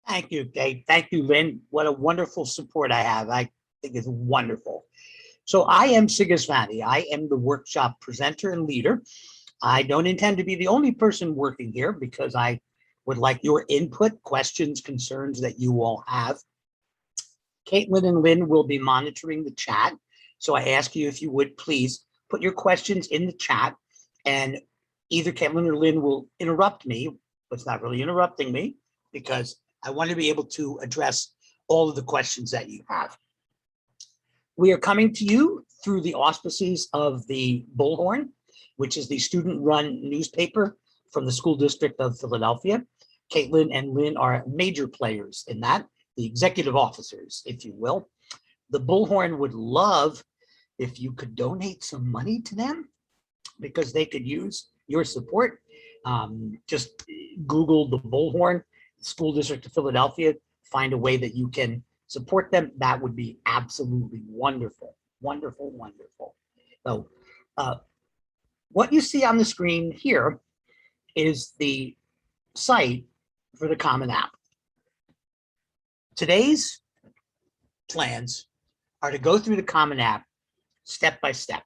Thank you, Kate. Thank you, Lynn. What a wonderful support I have. I think it's wonderful. So I am Cigus Vanni. I am the workshop presenter and leader. I don't intend to be the only person working here because I would like your input, questions, concerns that you all have. Caitlin and Lynn will be monitoring the chat. So I ask you if you would please put your questions in the chat, and either Caitlin or Lynn will interrupt me, but it's not really interrupting me because I want to be able to address all of the questions that you have. We are coming to you through the auspices of the Bullhorn, which is the student-run newspaper from the School District of Philadelphia. Caitlin and Lynn are major players in that, the executive officers, if you will. The Bullhorn would love if you could donate some money to them because they could use your support. Just Google the Bullhorn, School District of Philadelphia, find a way that you can support them. That would be absolutely wonderful, wonderful, wonderful. So what you see on the screen here is the site for the Common App. Today's plans are to go through the Common App step by step.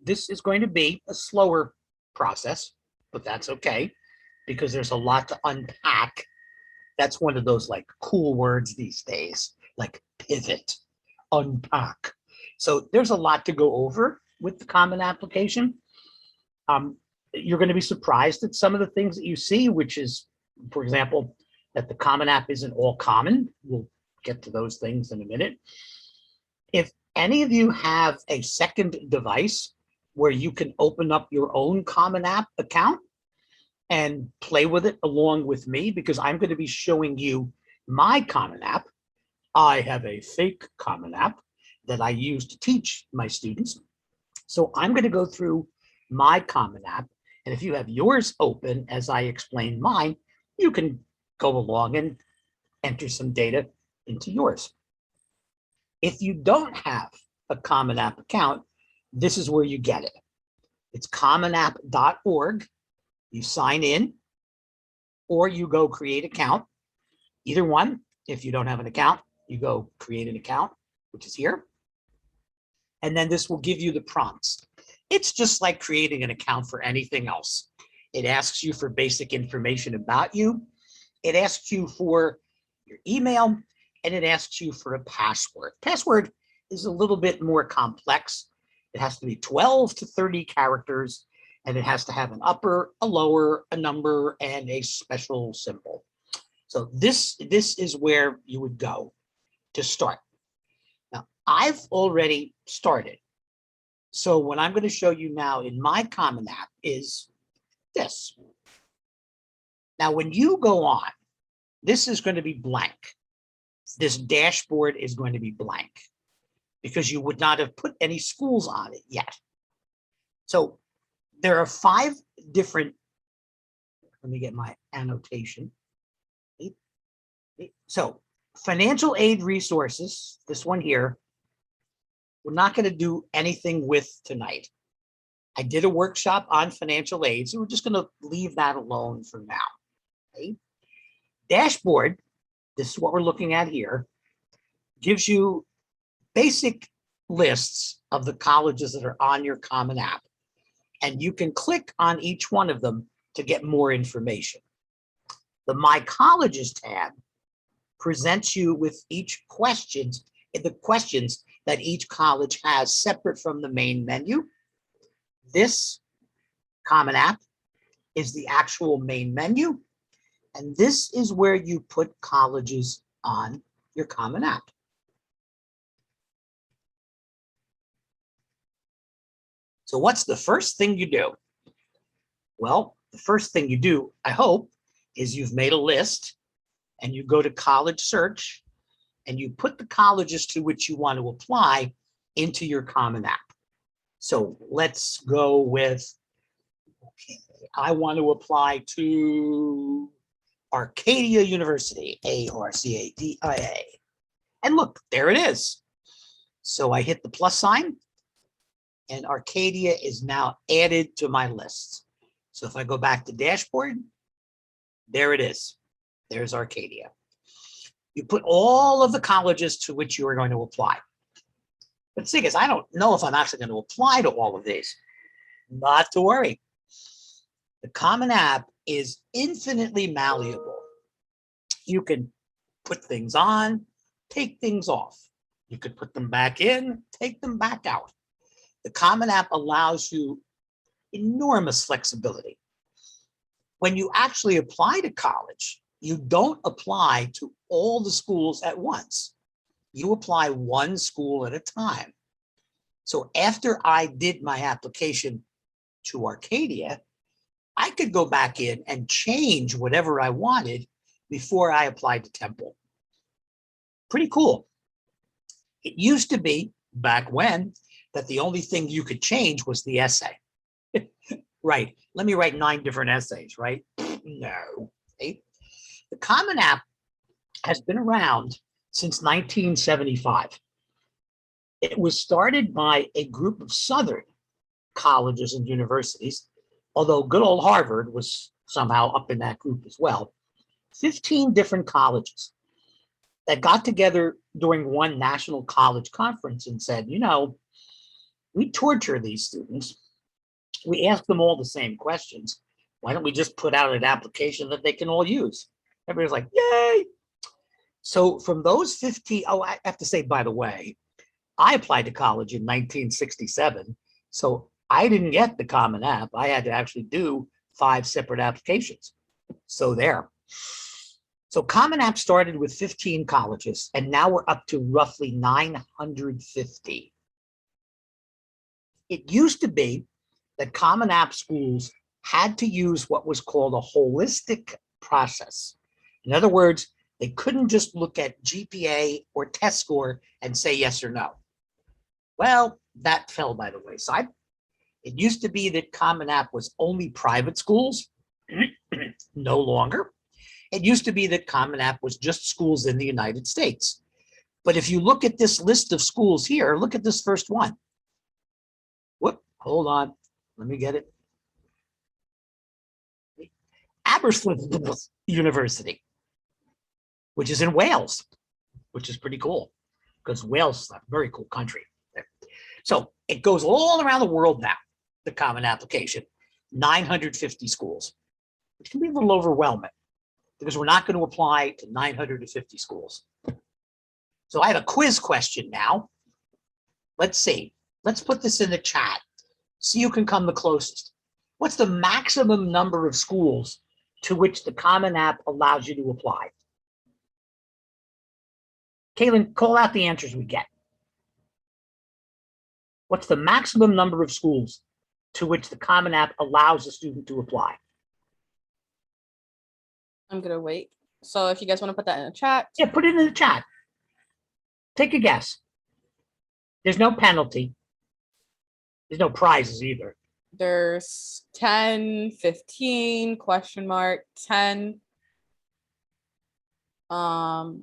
This is going to be a slower process, but that's okay because there's a lot to unpack. That's one of those like cool words these days, like pivot, unpack. So there's a lot to go over with the Common Application. You're going to be surprised at some of the things that you see, which is, for example, that the Common App isn't all common. We'll get to those things in a minute. If any of you have a second device where you can open up your own Common App account and play with it along with me, because I'm going to be showing you my Common App. I have a fake Common App that I use to teach my students. So I'm going to go through my Common App. And if you have yours open as I explain mine, you can go along and enter some data into yours. If you don't have a Common App account, this is where you get it. It's commonapp.org. You sign in, or you go create account. Either one. If you don't have an account, you go create an account, which is here. And then this will give you the prompts. It's just like creating an account for anything else. It asks you for basic information about you. It asks you for your email, and it asks you for a password. Password is a little bit more complex. It has to be 12 to 30 characters, and it has to have an upper, a lower, a number, and a special symbol. So this is where you would go to start. Now, I've already started. So what I'm going to show you now in my Common App is this. Now, when you go on, this is going to be blank. This dashboard is going to be blank because you would not have put any schools on it yet. So there are 5 different, let me get my annotation. So financial aid resources, this one here, we're not going to do anything with tonight. I did a workshop on financial aid, so we're just going to leave that alone for now. Okay? Dashboard, this is what we're looking at here, gives you basic lists of the colleges that are on your Common App. And you can click on each one of them to get more information. The My Colleges tab presents you with each questions, the questions that each college has separate from the main menu. This Common App is the actual main menu, and this is where you put colleges on your Common App. So what's the first thing you do? Well, the first thing you do, I hope, is you've made a list and you go to college search and you put the colleges to which you want to apply into your Common App. So let's go with, okay, I want to apply to Arcadia University, Arcadia. And look, there it is. So I hit the plus sign and Arcadia is now added to my list. So if I go back to dashboard, there it is. There's Arcadia. You put all of the colleges to which you are going to apply. But Cigus, I don't know if I'm actually going to apply to all of these. Not to worry. The Common App is infinitely malleable. You can put things on, take things off. You could put them back in, take them back out. The Common App allows you enormous flexibility. When you actually apply to college, you don't apply to all the schools at once. You apply one school at a time. So after I did my application to Arcadia, I could go back in and change whatever I wanted before I applied to Temple. Pretty cool. It used to be, back when, that the only thing you could change was the essay. Right, let me write 9 different essays, right? No. Okay. The Common App has been around since 1975. It was started by a group of Southern colleges and universities, although good old Harvard was somehow up in that group as well. 15 different colleges that got together during one national college conference and said, you know, we torture these students. We ask them all the same questions. Why don't we just put out an application that they can all use? Everybody's like, yay. So from those 15, oh, I have to say, by the way, I applied to college in 1967. So I didn't get the Common App. I had to actually do 5 separate applications. So there. So Common App started with 15 colleges, and now we're up to roughly 950. It used to be that Common App schools had to use what was called a holistic process. In other words, they couldn't just look at GPA or test score and say yes or no. Well, that fell by the wayside. It used to be that Common App was only private schools. No longer. It used to be that Common App was just schools in the United States. But if you look at this list of schools here, look at this first one. Whoop, hold on. Let me get it. Aberystwyth University, which is in Wales, which is pretty cool because Wales is a very cool country. So it goes all around the world now, the Common Application, 950 schools, which can be a little overwhelming because we're not going to apply to 950 schools. So I have a quiz question now. Let's see. Let's put this in the chat. See who can come the closest. What's the maximum number of schools to which the Common App allows you to apply? Kaylin, call out the answers we get. What's the maximum number of schools to which the Common App allows a student to apply? I'm gonna wait. So if you guys want to put that in the chat. Yeah, put it in the chat. Take a guess. There's no penalty. There's no prizes either. There's 10, 15, question mark, 10. I'm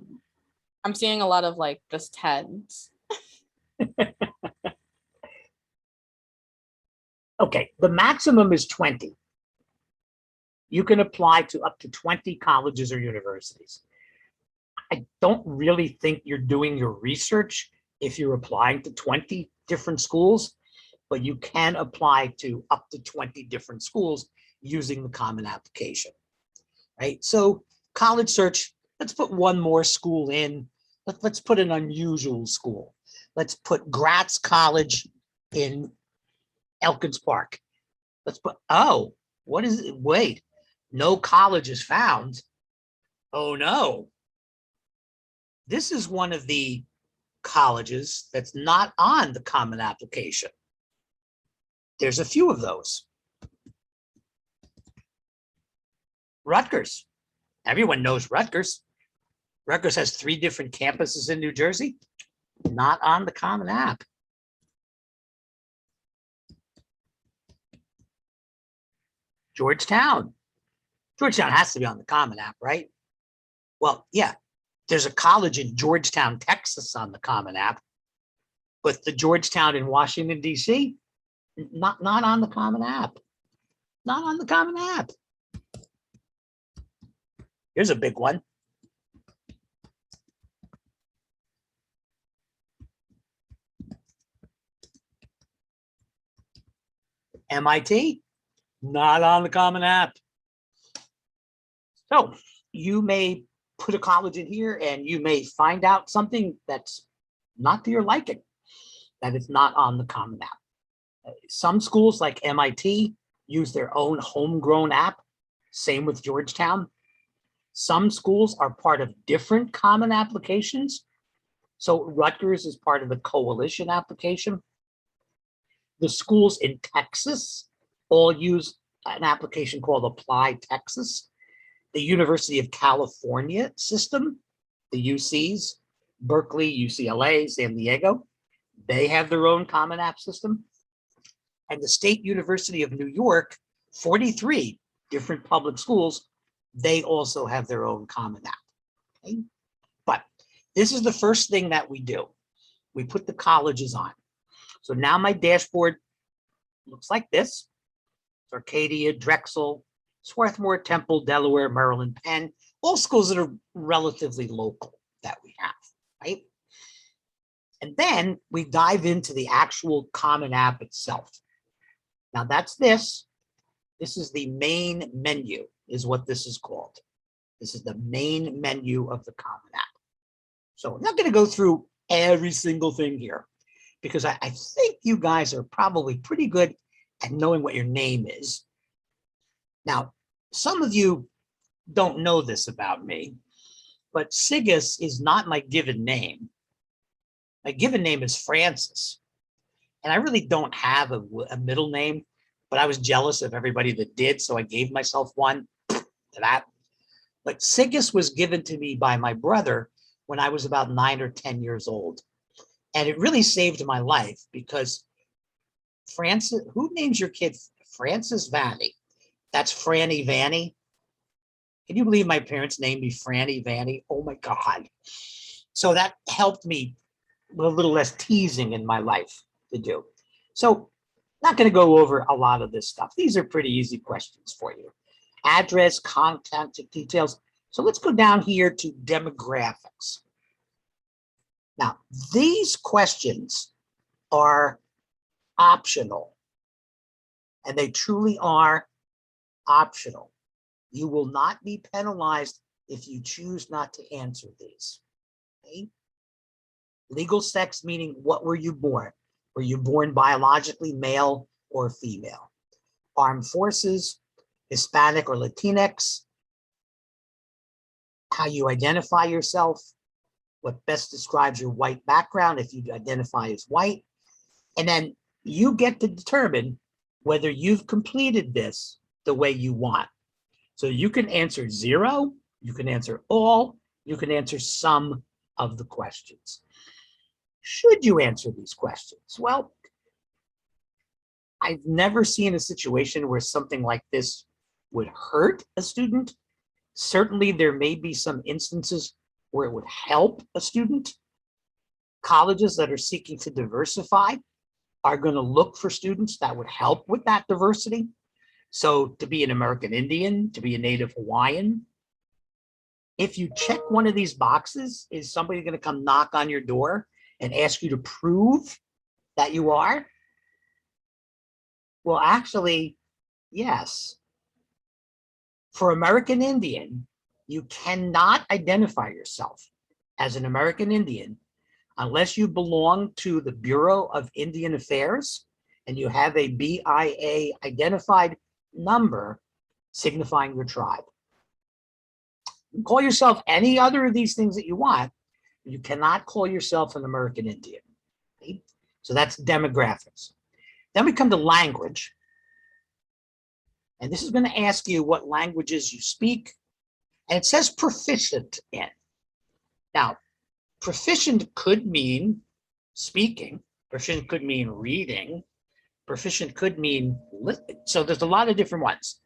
seeing a lot of like just 10s. Okay, the maximum is 20. You can apply to up to 20 colleges or universities. I don't really think you're doing your research if you're applying to 20 different schools, but you can apply to up to 20 different schools using the Common Application, right? So college search, let's put one more school in. Let's put an unusual school. Let's put Gratz College in Elkins Park. Let's put, oh, what is it? Wait, no college is found. Oh no. This is one of the colleges that's not on the Common Application. There's a few of those. Rutgers. Everyone knows Rutgers. Rutgers has 3 different campuses in New Jersey. Not on the Common App. Georgetown. Georgetown has to be on the Common App, right? Well, yeah, there's a college in Georgetown, Texas on the Common App, but the Georgetown in Washington, D.C., not on the Common App. Not on the Common App. Here's a big one. MIT, not on the Common App. So you may put a college in here and you may find out something that's not to your liking, that is not on the Common App. Some schools like MIT use their own homegrown app. Same with Georgetown. Some schools are part of different common applications. So Rutgers is part of the coalition application. The schools in Texas all use an application called Apply Texas. The University of California system, the UCs, Berkeley, UCLA, San Diego, they have their own common app system. And the State University of New York, 43 different public schools, they also have their own common app. Okay? But this is the first thing that we do. We put the colleges on. So now my dashboard looks like this. Arcadia, Drexel, Swarthmore, Temple, Delaware, Maryland, Penn, all schools that are relatively local that we have, right? And then we dive into the actual Common App itself. Now that's this. This is the main menu, is what this is called. This is the main menu of the Common App. So I'm not going to go through every single thing here because I think you guys are probably pretty good at knowing what your name is. Now, some of you don't know this about me, but Cigus is not my given name. My given name is Francis. And I really don't have a middle name, but I was jealous of everybody that did, so I gave myself one to that. But Cigus was given to me by my brother when I was about 9 or 10 years old. And it really saved my life because Francis, who names your kid Francis Vanni? That's Franny Vanni. Can you believe my parents named me Franny Vanni? Oh my God. So that helped me with a little less teasing in my life to do. So not going to go over a lot of this stuff. These are pretty easy questions for you. Address, contact details. So let's go down here to demographics. Now, these questions are optional, and they truly are optional. You will not be penalized if you choose not to answer these. Okay? Legal sex, meaning what were you born? Were you born biologically male or female? Armed forces, Hispanic or Latinx, how you identify yourself, what best describes your white background if you identify as white, and then you get to determine whether you've completed this the way you want. So you can answer 0, you can answer all, you can answer some of the questions. Should you answer these questions? Well, I've never seen a situation where something like this would hurt a student. Certainly, there may be some instances where it would help a student. Colleges that are seeking to diversify are going to look for students that would help with that diversity. So to be an American Indian, to be a Native Hawaiian, if you check one of these boxes, is somebody going to come knock on your door and ask you to prove that you are? Well, actually, yes. For American Indian, you cannot identify yourself as an American Indian unless you belong to the Bureau of Indian Affairs and you have a BIA identified number signifying your tribe. You can call yourself any other of these things that you want. You cannot call yourself an American Indian. Okay? So that's demographics. Then we come to language. And this is going to ask you what languages you speak. And it says proficient in. Now, proficient could mean speaking. Proficient could mean reading. Proficient could mean listening. So there's a lot of different ones.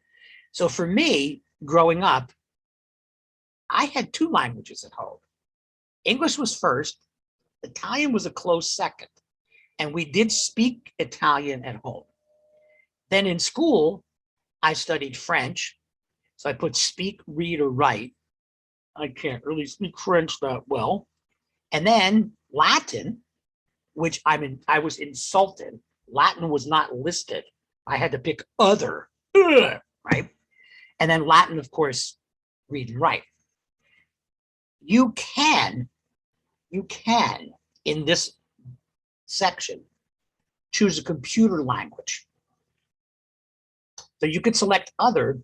So for me, growing up, I had 2 languages at home. English was first. Italian was a close second. And we did speak Italian at home. Then in school, I studied French. So I put speak, read, or write. I can't really speak French that well. And then Latin, which I was insulted. Latin was not listed. I had to pick other, right? And then Latin, of course, read and write. You can, in this section, choose a computer language. So you could select other,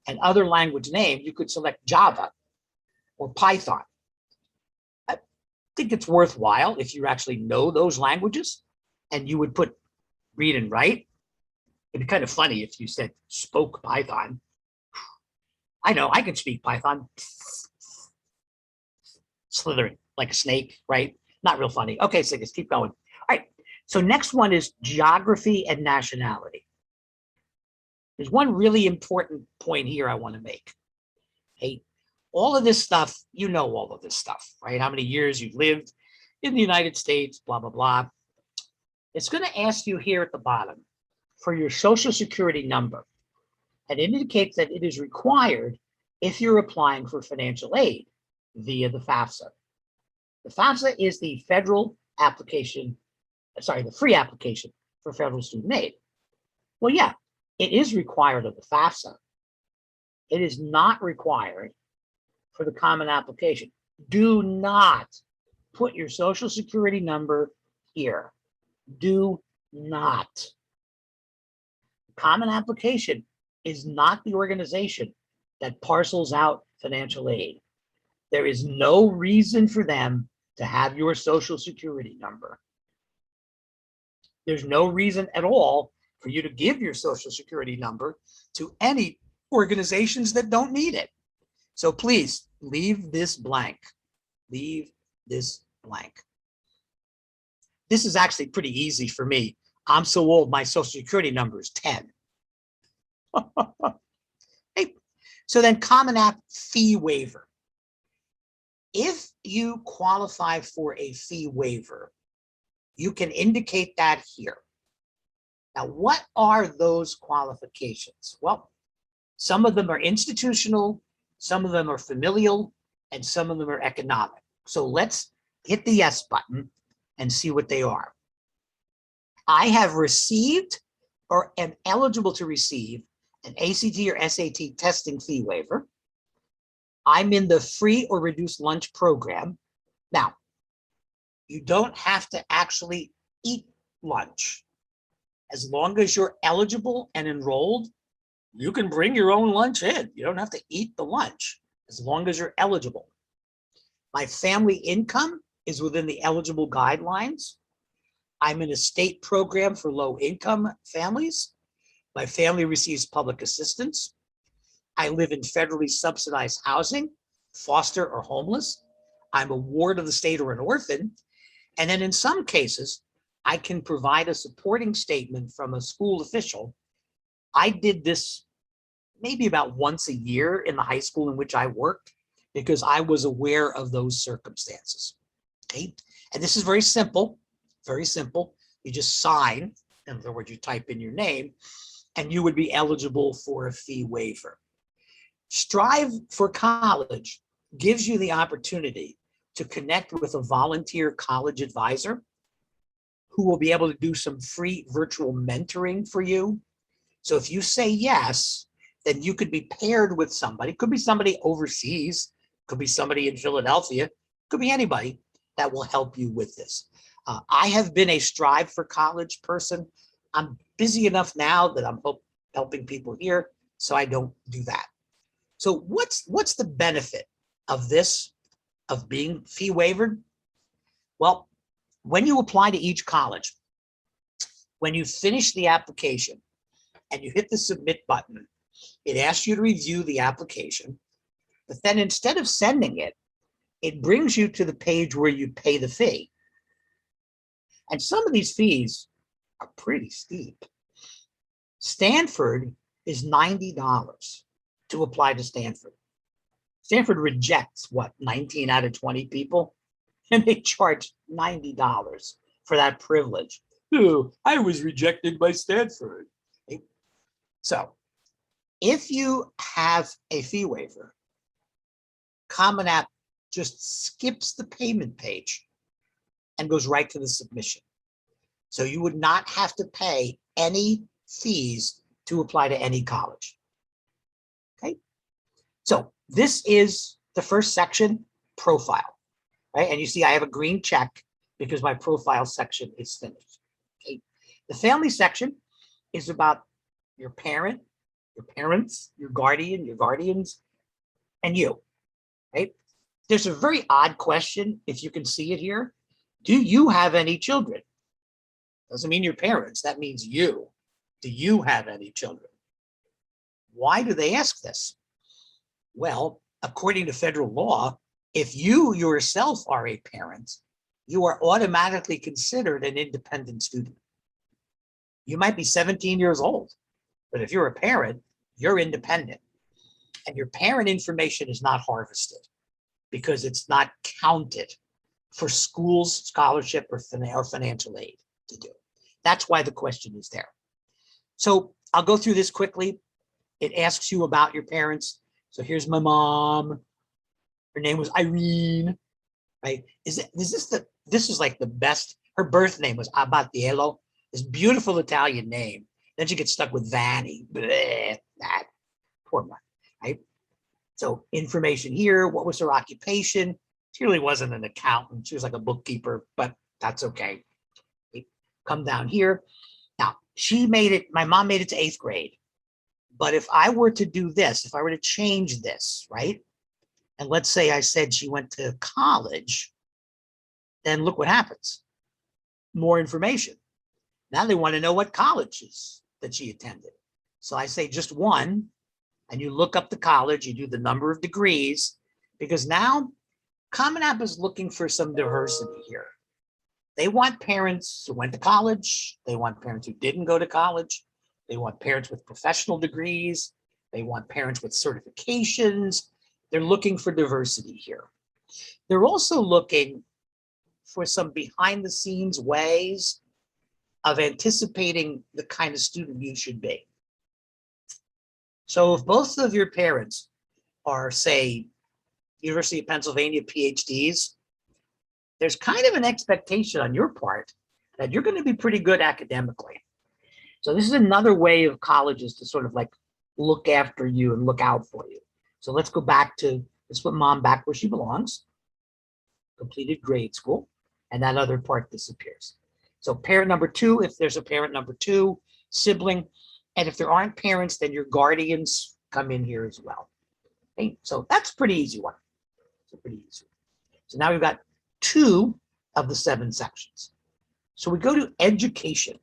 and other language name, you could select Java or Python. I think it's worthwhile if you actually know those languages and you would put read and write. It'd be kind of funny if you said spoke Python. I know I can speak Python. Slithering like a snake, right? Not real funny. Okay, Cigus, keep going. All right, so next one is geography and nationality. There's one really important point here I want to make. Hey, all of this stuff, you know all of this stuff, right? How many years you've lived in the United States, blah, blah, blah. It's going to ask you here at the bottom for your social security number. And it indicates that it is required if you're applying for financial aid via the FAFSA. The FAFSA is the federal application, sorry, the free application for federal student aid. Well, yeah, it is required of the FAFSA. It is not required for the common application. Do not put your social security number here. Do not. Common application is not the organization that parcels out financial aid. There is no reason for them to have your social security number. There's no reason at all for you to give your social security number to any organizations that don't need it. So please leave this blank. Leave this blank. This is actually pretty easy for me. I'm so old, my social security number is 10. Hey, so then Common App fee waiver. If you qualify for a fee waiver, you can indicate that here. Now, what are those qualifications? Well, some of them are institutional, some of them are familial, and some of them are economic. So let's hit the yes button and see what they are. I have received or am eligible to receive an ACT or SAT testing fee waiver. I'm in the free or reduced lunch program. Now, you don't have to actually eat lunch. As long as you're eligible and enrolled, you can bring your own lunch in. You don't have to eat the lunch as long as you're eligible. My family income is within the eligible guidelines. I'm in a state program for low income families. My family receives public assistance. I live in federally subsidized housing, foster or homeless. I'm a ward of the state or an orphan. And then in some cases, I can provide a supporting statement from a school official. I did this maybe about once a year in the high school in which I worked because I was aware of those circumstances. Okay, and this is very simple, very simple. You just sign, in other words, you type in your name, and you would be eligible for a fee waiver. Strive for College gives you the opportunity to connect with a volunteer college advisor who will be able to do some free virtual mentoring for you. So if you say yes, then you could be paired with somebody. Could be somebody overseas, could be somebody in Philadelphia, could be anybody that will help you with this. I have been a Strive for College person. I'm busy enough now that I'm helping people here, so I don't do that. So what's the benefit of this, of being fee waivered? Well, when you apply to each college, when you finish the application and you hit the submit button, it asks you to review the application, but then instead of sending it, it brings you to the page where you pay the fee. And some of these fees are pretty steep. Stanford is $90 to apply to Stanford. Stanford rejects, what, 19 out of 20 people? And they charge $90 for that privilege. Oh, I was rejected by Stanford. So if you have a fee waiver, Common App just skips the payment page and goes right to the submission. So you would not have to pay any fees to apply to any college. Okay, so this is the first section, profile, right? And you see I have a green check because my profile section is finished. Okay, the family section is about your parent, your parents, your guardian, your guardians, and you, right? There's a very odd question, if you can see it here. Do you have any children? Doesn't mean your parents, that means you. Do you have any children? Why do they ask this? Well, according to federal law, if you yourself are a parent, you are automatically considered an independent student. You might be 17 years old, but if you're a parent, you're independent. And your parent information is not harvested because it's not counted for schools, scholarship, or financial aid to do. That's why the question is there. So I'll go through this quickly. It asks you about your parents. So here's my mom. Her name was Irene, right? This is like the best. Her birth name was Abatiello, this beautiful Italian name. Then she gets stuck with Vanni. Bleh, that poor one, right? So information here. What was her occupation? She really wasn't an accountant. She was like a bookkeeper, but that's okay. Come down here. Now, my mom made it to 8th grade. But if I were to do this, if I were to change this, right? And let's say I said she went to college, then look what happens. More information. Now they want to know what colleges that she attended. So I say just one, and you look up the college, you do the number of degrees, because now Common App is looking for some diversity here. They want parents who went to college. They want parents who didn't go to college. They want parents with professional degrees. They want parents with certifications. They're looking for diversity here. They're also looking for some behind the scenes ways of anticipating the kind of student you should be. So if both of your parents are, say, University of Pennsylvania PhDs, there's kind of an expectation on your part that you're going to be pretty good academically. So this is another way of colleges to sort of like look after you and look out for you. So let's go back to, let's put mom back where she belongs. Completed grade school, and that other part disappears. So parent number 2, if there's a parent number 2, sibling, and if there aren't parents, then your guardians come in here as well. Okay, so that's a pretty easy one. It's a pretty easy one. So now we've got 2 of the 7 sections. So we go to education.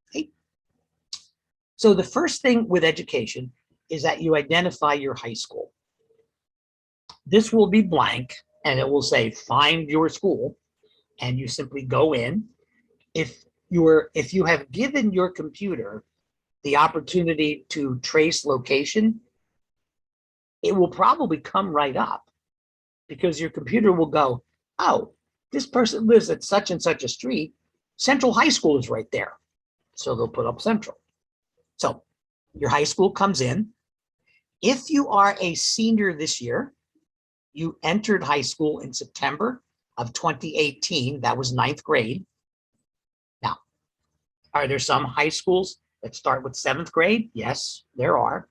Okay. So the first thing with education is that you identify your high school. This will be blank, and it will say find your school, and you simply go in. If you have given your computer the opportunity to trace location, it will probably come right up because your computer will go, oh, this person lives at such and such a street. Central High School is right there. So they'll put up Central. So your high school comes in. If you are a senior this year, you entered high school in September of 2018. That was 9th grade. Now, are there some high schools that start with 7th grade? Yes, there are.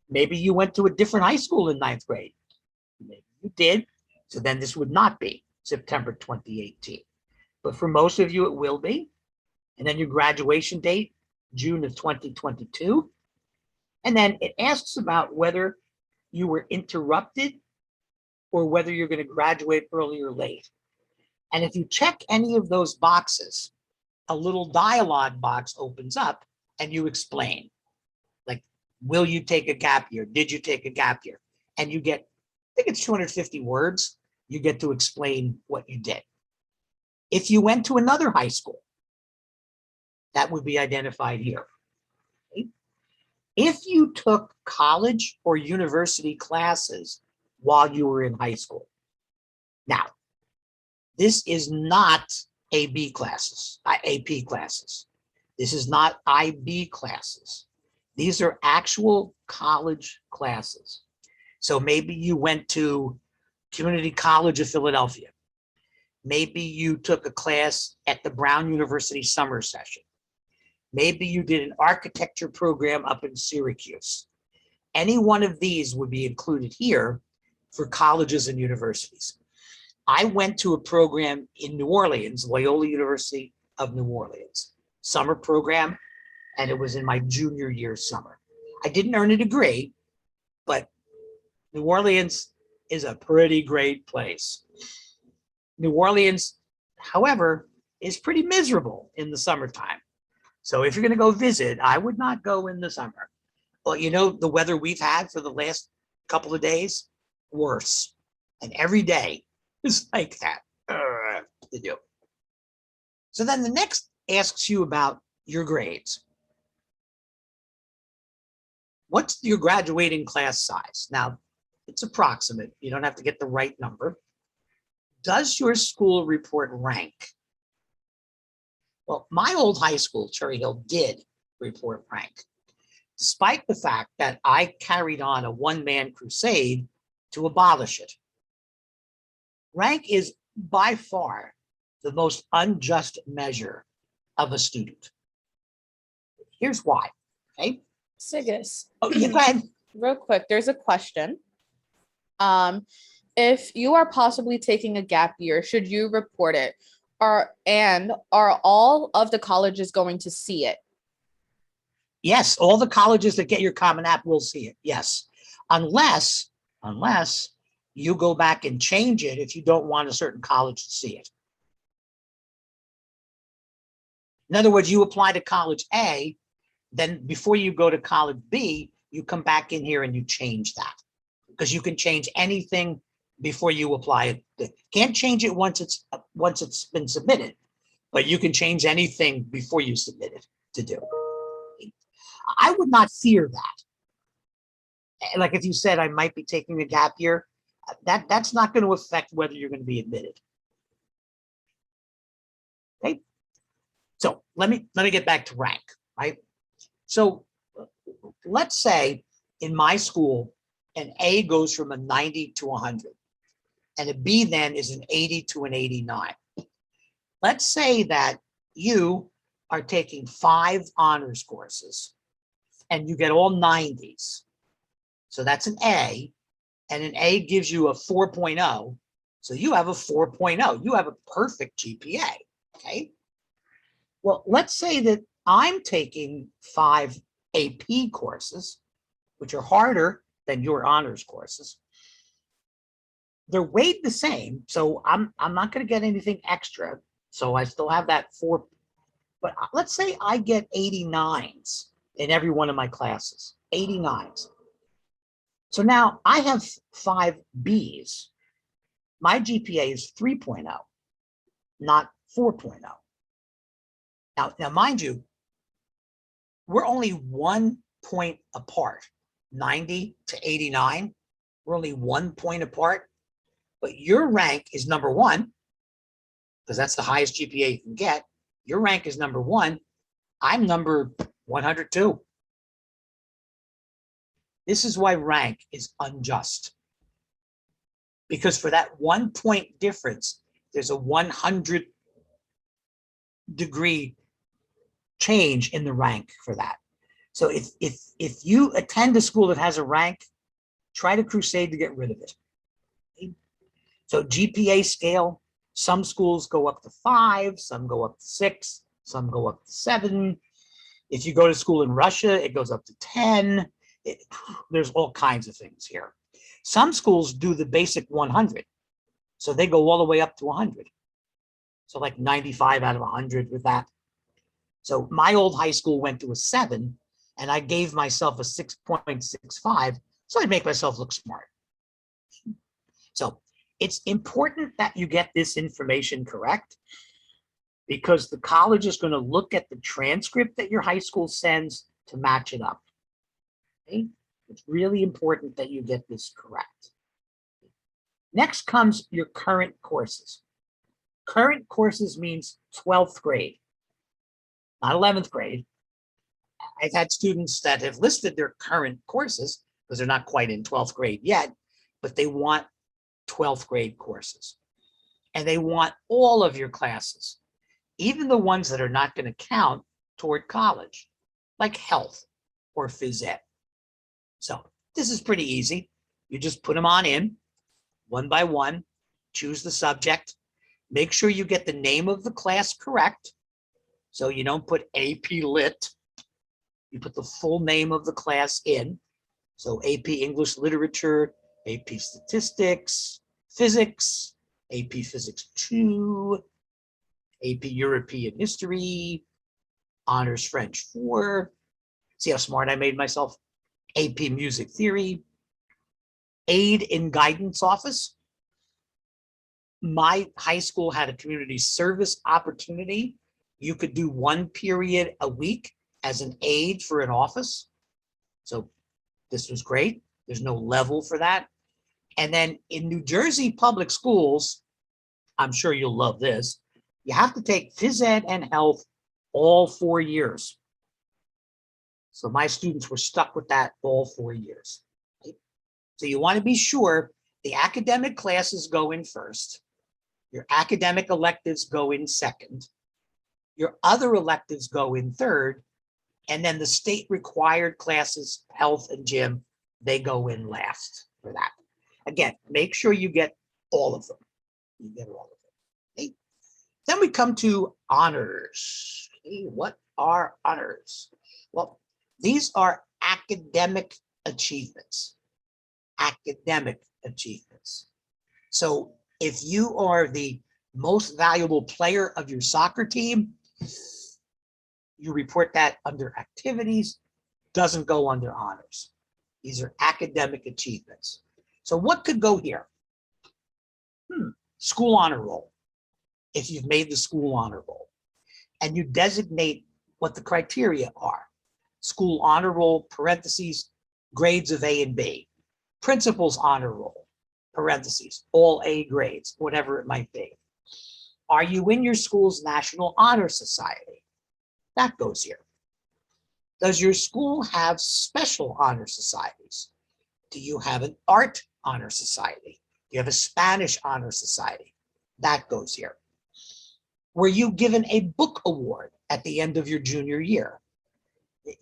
Maybe you went to a different high school in 9th grade. Maybe you did. So then this would not be September 2018. But for most of you, it will be. And then your graduation date, June of 2022. And then it asks about whether you were interrupted or whether you're going to graduate early or late. And if you check any of those boxes, a little dialogue box opens up and you explain, like, will you take a gap year? Did you take a gap year? And you get, I think it's 250 words. You get to explain what you did. If you went to another high school, that would be identified here. Okay? If you took college or university classes while you were in high school. Now, this is not AP classes. This is not IB classes. These are actual college classes. So maybe you went to Community College of Philadelphia. Maybe you took a class at the Brown University summer session. Maybe you did an architecture program up in Syracuse. Any one of these would be included here for colleges and universities. I went to a program in New Orleans, Loyola University of New Orleans, summer program, and it was in my junior year summer. I didn't earn a degree, but New Orleans is a pretty great place. New Orleans, however, is pretty miserable in the summertime. So if you're going to go visit, I would not go in the summer. Well, you know, the weather we've had for the last couple of days, worse. And every day is like that to do. So then the next asks you about your grades. What's your graduating class size? Now, it's approximate. You don't have to get the right number. Does your school report rank? Well, my old high school, Cherry Hill, did report rank, despite the fact that I carried on a one-man crusade to abolish it. Rank is by far the most unjust measure of a student. Here's why, okay? Cigus. Oh, yeah, go ahead. Real quick, there's a question. If you are possibly taking a gap year, should you report it? Are all of the colleges going to see it? Yes, all the colleges that get your Common App will see it, yes. Unless you go back and change it if you don't want a certain college to see it. In other words, you apply to college A, then before you go to college B, you come back in here and you change that. Because you can change anything before you apply it. Can't change it once it's been submitted, but you can change anything before you submit it to do. I would not fear that. Like if you said I might be taking a gap year, that's not going to affect whether you're going to be admitted. Okay. So let me get back to rank, right? So let's say in my school, an A goes from a 90 to 100, and a B then is an 80 to an 89. Let's say that you are taking 5 honors courses and you get all 90s. So that's an A, and an A gives you a 4.0. So you have a 4.0. You have a perfect GPA, okay? Well, let's say that I'm taking 5 AP courses, which are harder than your honors courses. They're weighed the same, so I'm not going to get anything extra. So I still have that 4. But let's say I get 89s in every one of my classes, 89s. So now I have 5 Bs. My GPA is 3.0, not 4.0. Now, mind you, we're only 1 point apart, 90 to 89. We're only 1 point apart, but your rank is number 1, because that's the highest GPA you can get. Your rank is number 1. I'm number 102. This is why rank is unjust. Because for that 1 point difference, there's a 100-degree change in the rank for that. So if you attend a school that has a rank, try to crusade to get rid of it. So GPA scale, some schools go up to 5, some go up to 6, some go up to 7. If you go to school in Russia, it goes up to 10. There's all kinds of things here. Some schools do the basic 100. So they go all the way up to 100. So like 95 out of 100 with that. So my old high school went to a 7, and I gave myself a 6.65, so I'd make myself look smart. So it's important that you get this information correct, because the college is going to look at the transcript that your high school sends to match it up. Okay? It's really important that you get this correct. Next comes your current courses. Current courses means 12th grade, not 11th grade. I've had students that have listed their current courses because they're not quite in 12th grade yet, but they want 12th grade courses. And they want all of your classes, even the ones that are not going to count toward college, like health or phys ed. So this is pretty easy. You just put them on in one by one, choose the subject, make sure you get the name of the class correct. So you don't put AP Lit, you put the full name of the class in. So AP English Literature, AP Statistics, Physics, AP Physics 2, AP European History, Honors French 4. See how smart I made myself? AP Music Theory, Aid in Guidance Office. My high school had a community service opportunity. You could do 1 period a week as an aide for an office. So this was great. There's no level for that. And then in New Jersey public schools, I'm sure you'll love this, you have to take phys ed and health all 4 years. So my students were stuck with that all 4 years. Right? So you want to be sure the academic classes go in first, your academic electives go in second, your other electives go in third, and then the state required classes, health and gym, they go in last for that. Again, make sure you get all of them. You get all of them. Okay? Then we come to honors. Okay, what are honors? Well, these are academic achievements. Academic achievements. So if you are the most valuable player of your soccer team, you report that under activities, doesn't go under honors. These are academic achievements. So what could go here? School honor roll. If you've made the school honor roll and you designate what the criteria are, school honor roll, parentheses, grades of A and B, principal's honor roll, parentheses, all A grades, whatever it might be. Are you in your school's National Honor Society? That goes here. Does your school have special honor societies? Do you have an art honor society? Do you have a Spanish honor society? That goes here. Were you given a book award at the end of your junior year?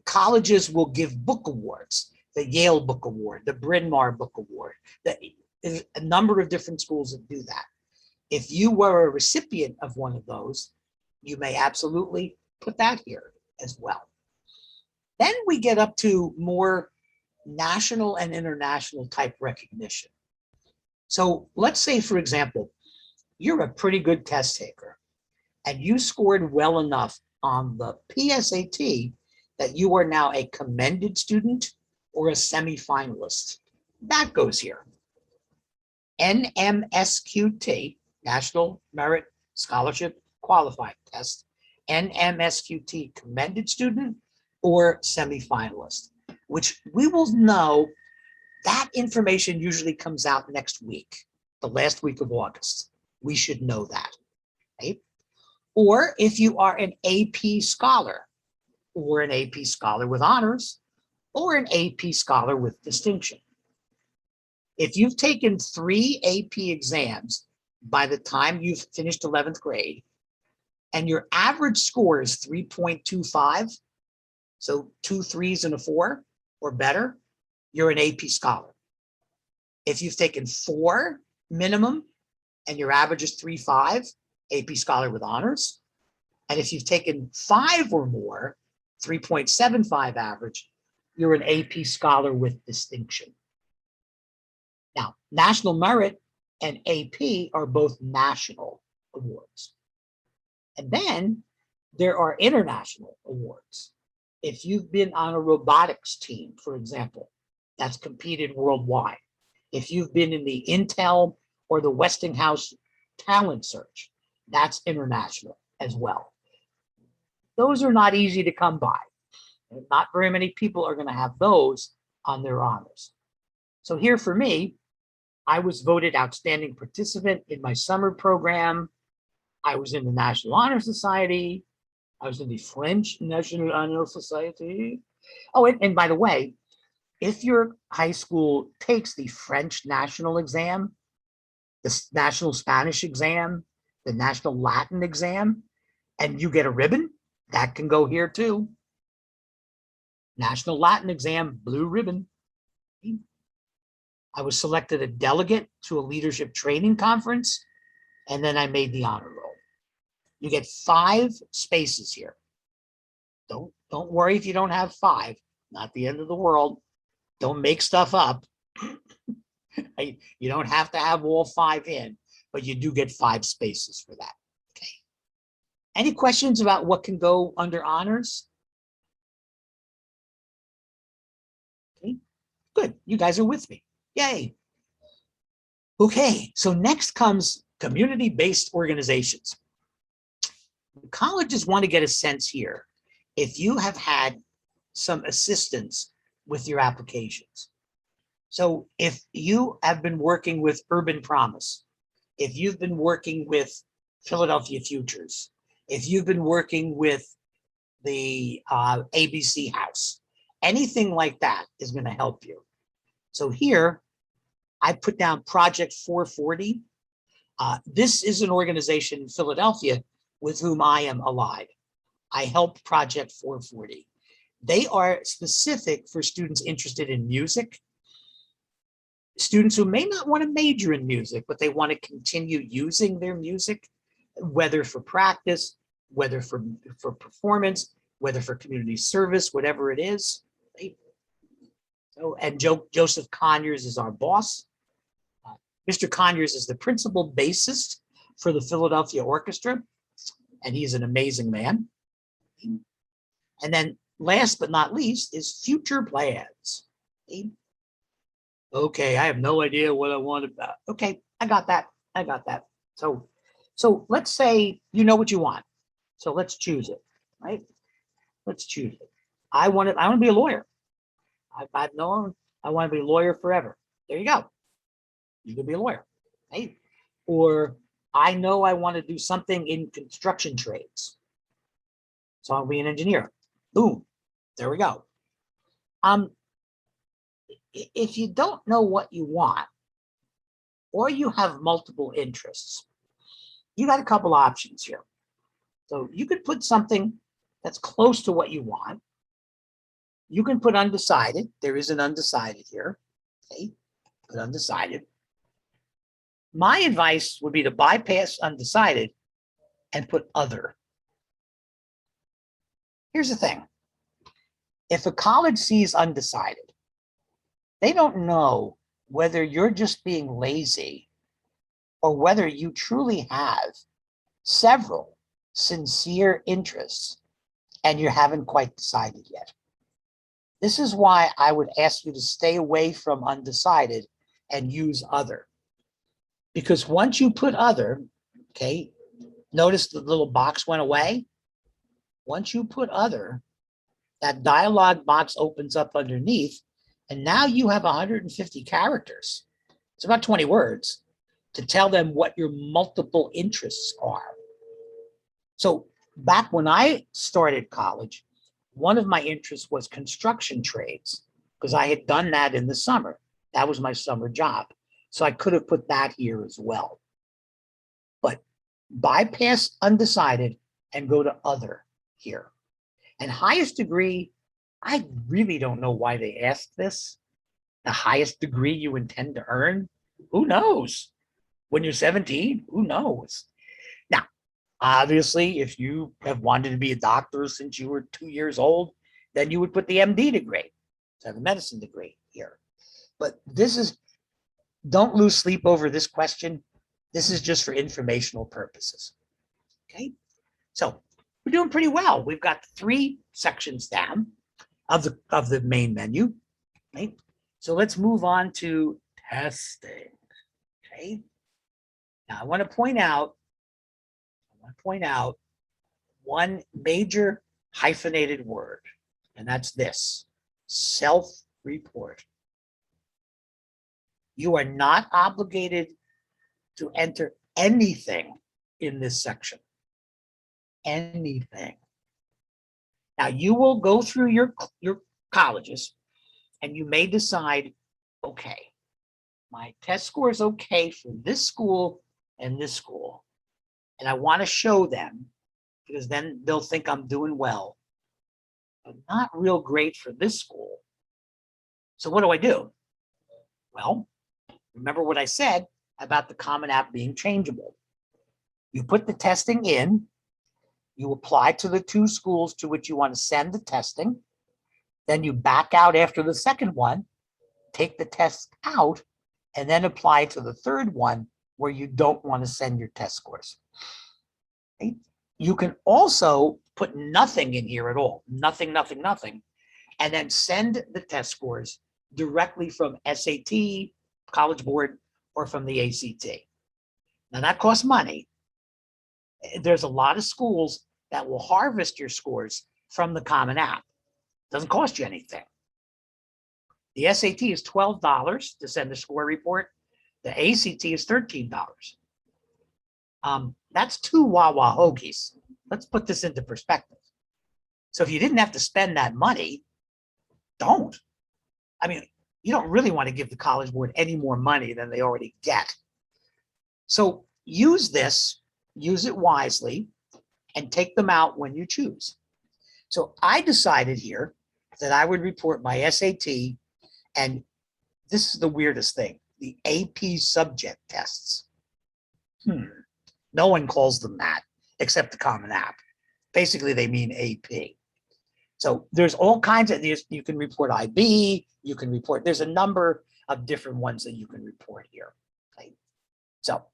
Colleges will give book awards, the Yale Book Award, the Bryn Mawr Book Award. There's a number of different schools that do that. If you were a recipient of one of those, you may absolutely put that here as well. Then we get up to more national and international type recognition. So let's say, for example, you're a pretty good test taker and you scored well enough on the PSAT that you are now a commended student or a semifinalist. That goes here. NMSQT, National Merit Scholarship Qualifying Test, NMSQT commended student or semifinalist, which we will know. That information usually comes out next week, the last week of August. We should know that. Right? Or if you are an AP scholar, or an AP scholar with honors, or an AP scholar with distinction. If you've taken 3 AP exams by the time you've finished 11th grade, and your average score is 3.25, so 2 3s and a 4 or better, you're an AP scholar. If you've taken 4 minimum and your average is 3.5, AP scholar with honors. And if you've taken 5 or more, 3.75 average, you're an AP scholar with distinction. Now, National Merit and AP are both national awards. And then there are international awards. If you've been on a robotics team, for example, that's competed worldwide. If you've been in the Intel or the Westinghouse talent search, that's international as well. Those are not easy to come by. Not very many people are going to have those on their honors. So here for me, I was voted outstanding participant in my summer program. I was in the National Honor Society. I was in the French National Honor Society. Oh, and by the way, if your high school takes the French national exam, the National Spanish exam, the National Latin exam, and you get a ribbon, that can go here too. National Latin exam, blue ribbon. I was selected a delegate to a leadership training conference, and then I made the honor roll. You get 5 spaces here. Don't worry if you don't have 5, not the end of the world. Don't make stuff up. You don't have to have all 5 in, but you do get 5 spaces for that. Okay. Any questions about what can go under honors? Okay, good. You guys are with me. Yay. Okay, so next comes community-based organizations. Colleges want to get a sense here if you have had some assistance with your applications. So if you have been working with Urban Promise, if you've been working with Philadelphia Futures, if you've been working with the ABC House, anything like that is going to help you. So here, I put down Project 440. This is an organization in Philadelphia with whom I am allied. I help Project 440. They are specific for students interested in music, students who may not want to major in music, but they want to continue using their music, whether for practice, whether for performance, whether for community service, whatever it is. So, and Joseph Conyers is our boss. Mr. Conyers is the principal bassist for the Philadelphia Orchestra, and he's an amazing man. And then last but not least is future plans. Okay, I have no idea what I want about. Okay, I got that. I got that. So let's say you know what you want. So let's choose it, right? Let's choose it. I want to be a lawyer. I've known I want to be a lawyer forever. There you go. You can be a lawyer, right? Or I know I want to do something in construction trades. So I'll be an engineer. Boom. There we go. If you don't know what you want, or you have multiple interests, you got a couple options here. So you could put something that's close to what you want. You can put undecided. There is an undecided here. Okay, put undecided. My advice would be to bypass undecided and put other. Here's the thing. If a college sees undecided, they don't know whether you're just being lazy or whether you truly have several sincere interests and you haven't quite decided yet. This is why I would ask you to stay away from undecided and use other. Because once you put other, okay, notice the little box went away. Once you put other, that dialog box opens up underneath, and now you have 150 characters. It's about 20 words to tell them what your multiple interests are. So back when I started college, one of my interests was construction trades because I had done that in the summer. That was my summer job. So I could have put that here as well. But bypass undecided and go to other here. And highest degree, I really don't know why they asked this. The highest degree you intend to earn? Who knows? When you're 17, who knows? Now, obviously, if you have wanted to be a doctor since you were 2 years old, then you would put the MD degree, so the medicine degree here. But this is, don't lose sleep over this question. This is just for informational purposes. Okay, so we're doing pretty well. We've got 3 sections down of the main menu. Right? So let's move on to testing. Okay. Now I want to point out one major hyphenated word, and that's this: self-report. You are not obligated to enter anything in this section. Anything. Now you will go through your colleges and you may decide, okay, my test score is okay for this school and this school. And I want to show them, because then they'll think I'm doing well, but not real great for this school. So what do I do? Well, remember what I said about the Common App being changeable. You put the testing in, you apply to the 2 schools to which you want to send the testing, then you back out after the second one, take the test out, and then apply to the third one where you don't want to send your test scores. Okay? You can also put nothing in here at all, nothing, and then send the test scores directly from SAT, College Board, or from the ACT. Now that costs money. There's a lot of schools that will harvest your scores from the Common App. Doesn't cost you anything. The SAT is $12 to send the score report. The ACT is $13. That's 2 Wawa hoagies. Let's put this into perspective. So if you didn't have to spend that money, don't. I mean, you don't really want to give the College Board any more money than they already get. So use this, use it wisely, and take them out when you choose. So I decided here that I would report my SAT, and this is the weirdest thing, the AP subject tests. No one calls them that except the Common App. Basically, they mean AP. So there's all kinds of these. You can report IB, you can report, there's a number of different ones that you can report here. Okay? So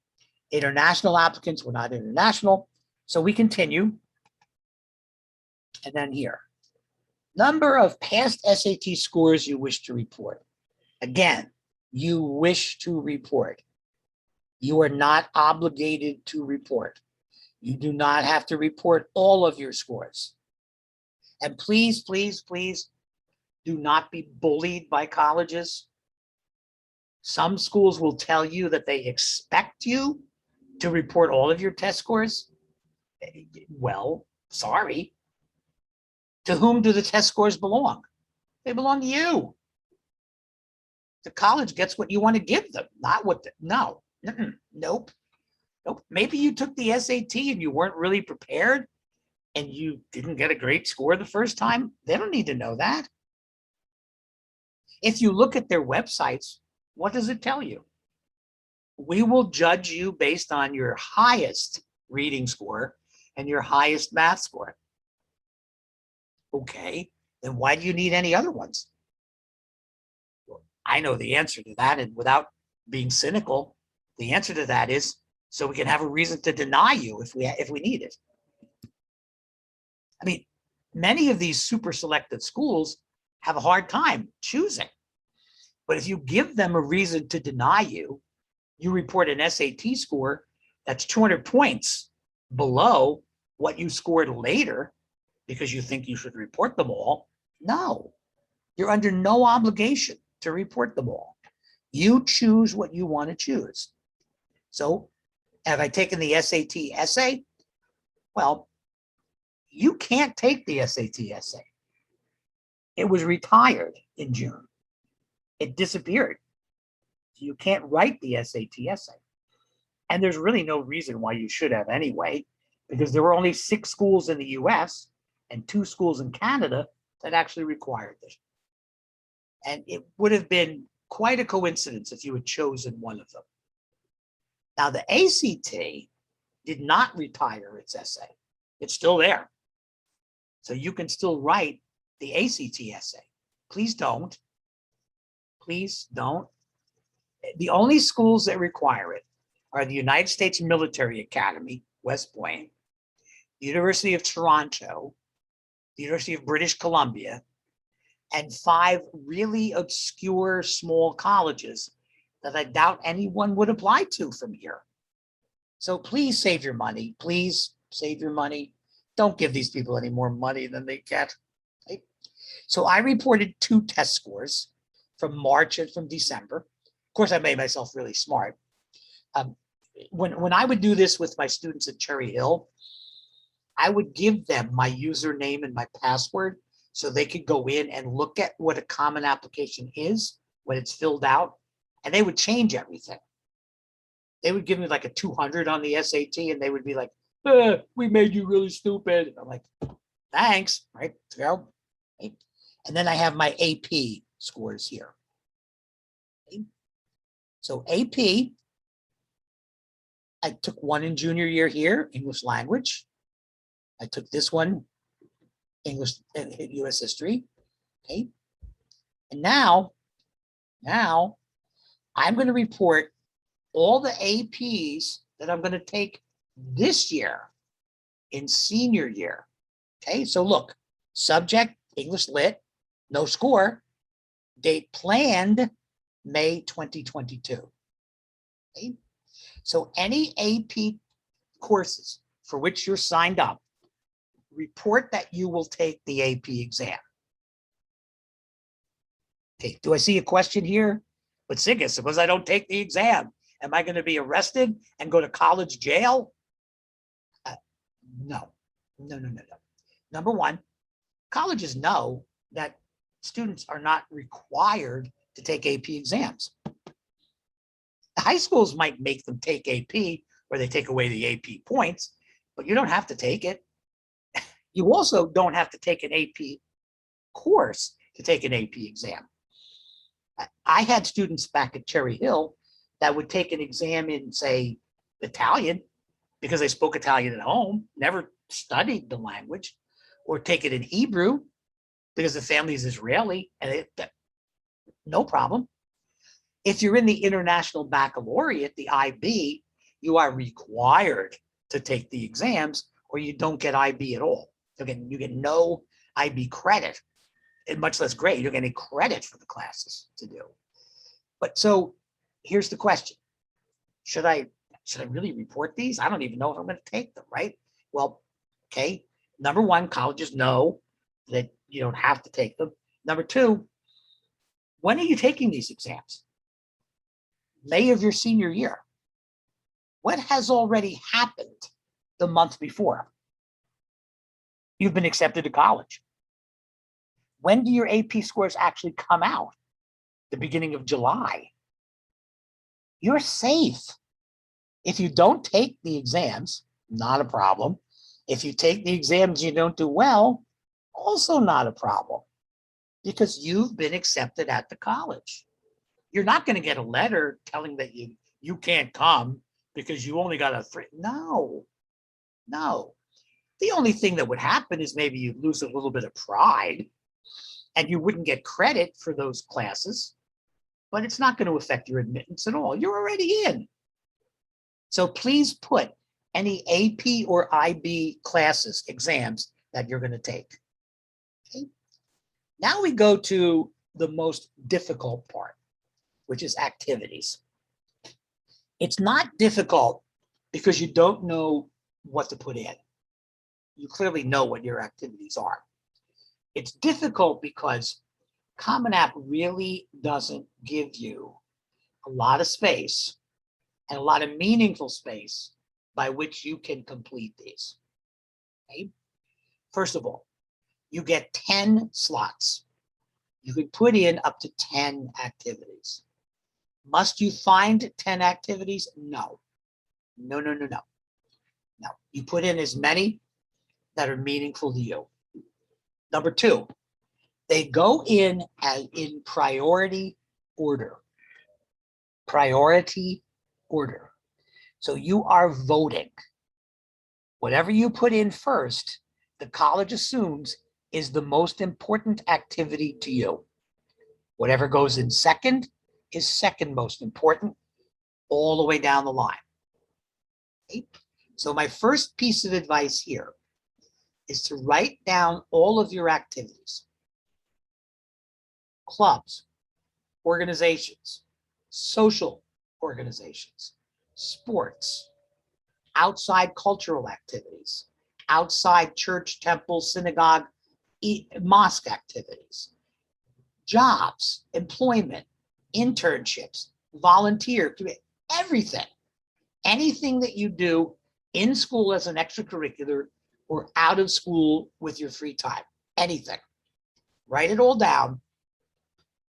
international applicants, we're not international. So we continue. And then here, number of past SAT scores you wish to report. Again, you wish to report. You are not obligated to report. You do not have to report all of your scores. And please, please, please do not be bullied by colleges. Some schools will tell you that they expect you to report all of your test scores. Well, sorry. To whom do the test scores belong? They belong to you. The college gets what you want to give them, not what, no, nope. Maybe you took the SAT and you weren't really prepared and you didn't get a great score the first time. They don't need to know that. If you look at their websites, what does it tell you? We will judge you based on your highest reading score and your highest math score. Okay, then why do you need any other ones? Well, I know the answer to that, and without being cynical, the answer to that is so we can have a reason to deny you if we need it. I mean, many of these super selected schools have a hard time choosing. But if you give them a reason to deny you, you report an SAT score that's 200 points below what you scored later because you think you should report them all. No, you're under no obligation to report them all. You choose what you want to choose. So have I taken the SAT essay? Well, you can't take the SAT essay. It was retired in June. It disappeared. You can't write the SAT essay. And there's really no reason why you should have anyway, because there were only 6 schools in the US and 2 schools in Canada that actually required it. And it would have been quite a coincidence if you had chosen one of them. Now, the ACT did not retire its essay. It's still there. So you can still write the ACT essay. Please don't. Please don't. The only schools that require it are the United States Military Academy, West Point, the University of Toronto, the University of British Columbia, and 5 really obscure small colleges that I doubt anyone would apply to from here. So please save your money. Please save your money. Don't give these people any more money than they get. Okay? So I reported 2 test scores from March and from December. Of course, I made myself really smart. When I would do this with my students at Cherry Hill, I would give them my username and my password so they could go in and look at what a common application is when it's filled out and they would change everything. They would give me like a 200 on the SAT, and they would be like, we made you really stupid. I'm like, thanks, right? So, right? And then I have my AP scores here. Okay. So AP, I took one in junior year here, English language. I took this one, English and US history. Okay. And now I'm going to report all the APs that I'm going to take this year in senior year. Okay, so look, subject, English Lit, no score, date planned, May 2022. Okay, so any AP courses for which you're signed up, report that you will take the AP exam. Okay, do I see a question here? But Cigus, suppose I don't take the exam. Am I going to be arrested and go to college jail? No. Number one, colleges know that students are not required to take AP exams. High schools might make them take AP, where they take away the AP points, but you don't have to take it. You also don't have to take an AP course to take an AP exam. I had students back at Cherry Hill that would take an exam in, say, Italian, because they spoke Italian at home, never studied the language, or take it in Hebrew because the family is Israeli, and no problem. If you're in the International Baccalaureate, the IB, you are required to take the exams, or you don't get IB at all. You get no IB credit, and much less grade. You're getting credit for the classes to do. But so here's the question: should I really report these? I don't even know if I'm going to take them, right? Well, okay. Number one, colleges know that you don't have to take them. Number two, when are you taking these exams? May of your senior year. What has already happened the month before? You've been accepted to college. When do your AP scores actually come out? The beginning of July. You're safe. If you don't take the exams, not a problem. If you take the exams, you don't do well, also not a problem, because you've been accepted at the college. You're not going to get a letter telling that you can't come because you only got a 3. No. The only thing that would happen is maybe you'd lose a little bit of pride and you wouldn't get credit for those classes, but it's not going to affect your admittance at all. You're already in. So please put any AP or IB classes, exams that you're going to take. Okay. Now we go to the most difficult part, which is activities. It's not difficult because you don't know what to put in. You clearly know what your activities are. It's difficult because Common App really doesn't give you a lot of space and a lot of meaningful space by which you can complete these. Okay? First of all, you get 10 slots. You could put in up to 10 activities. Must you find 10 activities? No. No. You put in as many that are meaningful to you. Number two, they go in as in priority order. Priority order. So you are voting. Whatever you put in first, the college assumes is the most important activity to you. Whatever goes in second is second most important, all the way down the line. Okay? So my first piece of advice here is to write down all of your activities. Clubs, organizations, social organizations, sports, outside cultural activities, outside church, temple, synagogue, mosque activities, jobs, employment, internships, volunteer, everything. Anything that you do in school as an extracurricular or out of school with your free time, anything. Write it all down,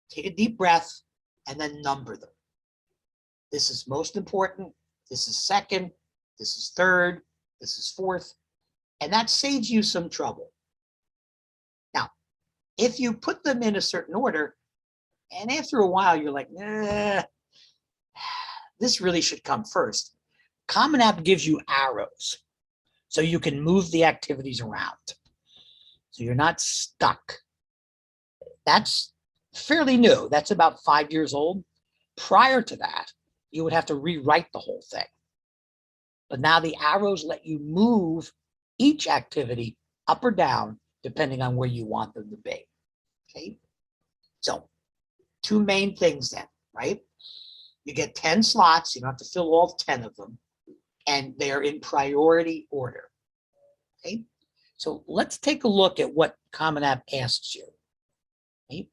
take a deep breath, and then number them. This is most important. This is second. This is third. This is fourth. And that saves you some trouble. Now, if you put them in a certain order, and after a while you're like, this really should come first. Common App gives you arrows so you can move the activities around. So you're not stuck. That's fairly new. That's about 5 years old. Prior to that, you would have to rewrite the whole thing. But now the arrows let you move each activity up or down, depending on where you want them to be. Okay. So 2 main things then, right? You get 10 slots. You don't have to fill all 10 of them. And they're in priority order. Okay. So let's take a look at what Common App asks you. Okay.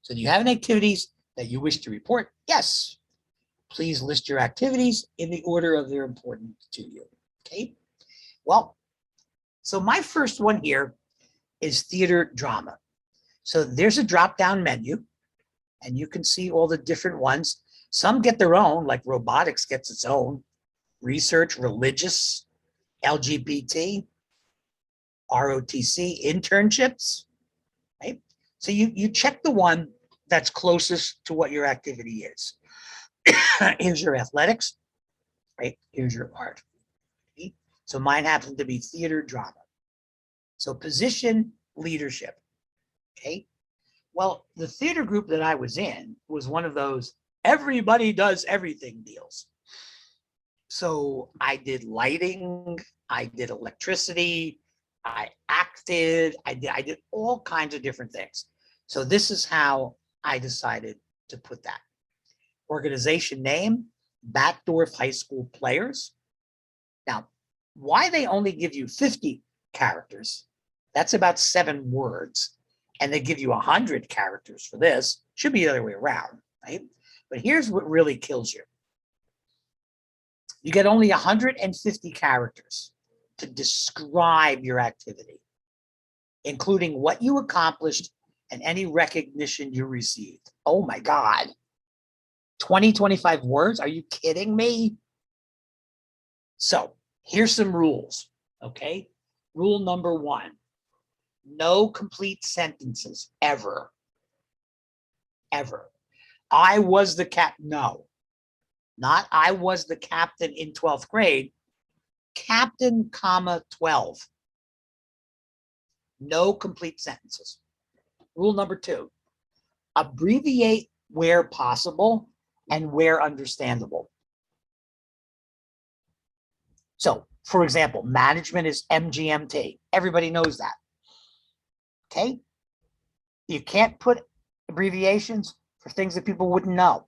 So do you have any activities that you wish to report? Yes. Please list your activities in the order of their importance to you. Okay. Well, so my first one here is theater drama. So there's a drop-down menu, and you can see all the different ones. Some get their own, like robotics gets its own, research, religious, LGBT, ROTC, internships, right? So you check the one that's closest to what your activity is. Here's your athletics, right? Here's your art. Okay? So mine happens to be theater drama. So position, leadership, okay? Well, the theater group that I was in was one of those everybody does everything deals. So I did lighting, I did electricity, I acted, I did all kinds of different things. So this is how I decided to put that. Organization name, Batdorf High School Players. Now, why they only give you 50 characters, that's about 7 words. And they give you 100 characters for this, should be the other way around, right? But here's what really kills you. You get only 150 characters to describe your activity, including what you accomplished and any recognition you received. Oh my God. 20, 25 words? Are you kidding me? So here's some rules, okay? Rule number 1, no complete sentences, ever. Ever. I was the no, not I was the captain in 12th grade, captain, comma, 12. No complete sentences. Rule number 2, abbreviate where possible and where understandable. So, for example, management is MGMT. Everybody knows that. Okay? You can't put abbreviations for things that people wouldn't know.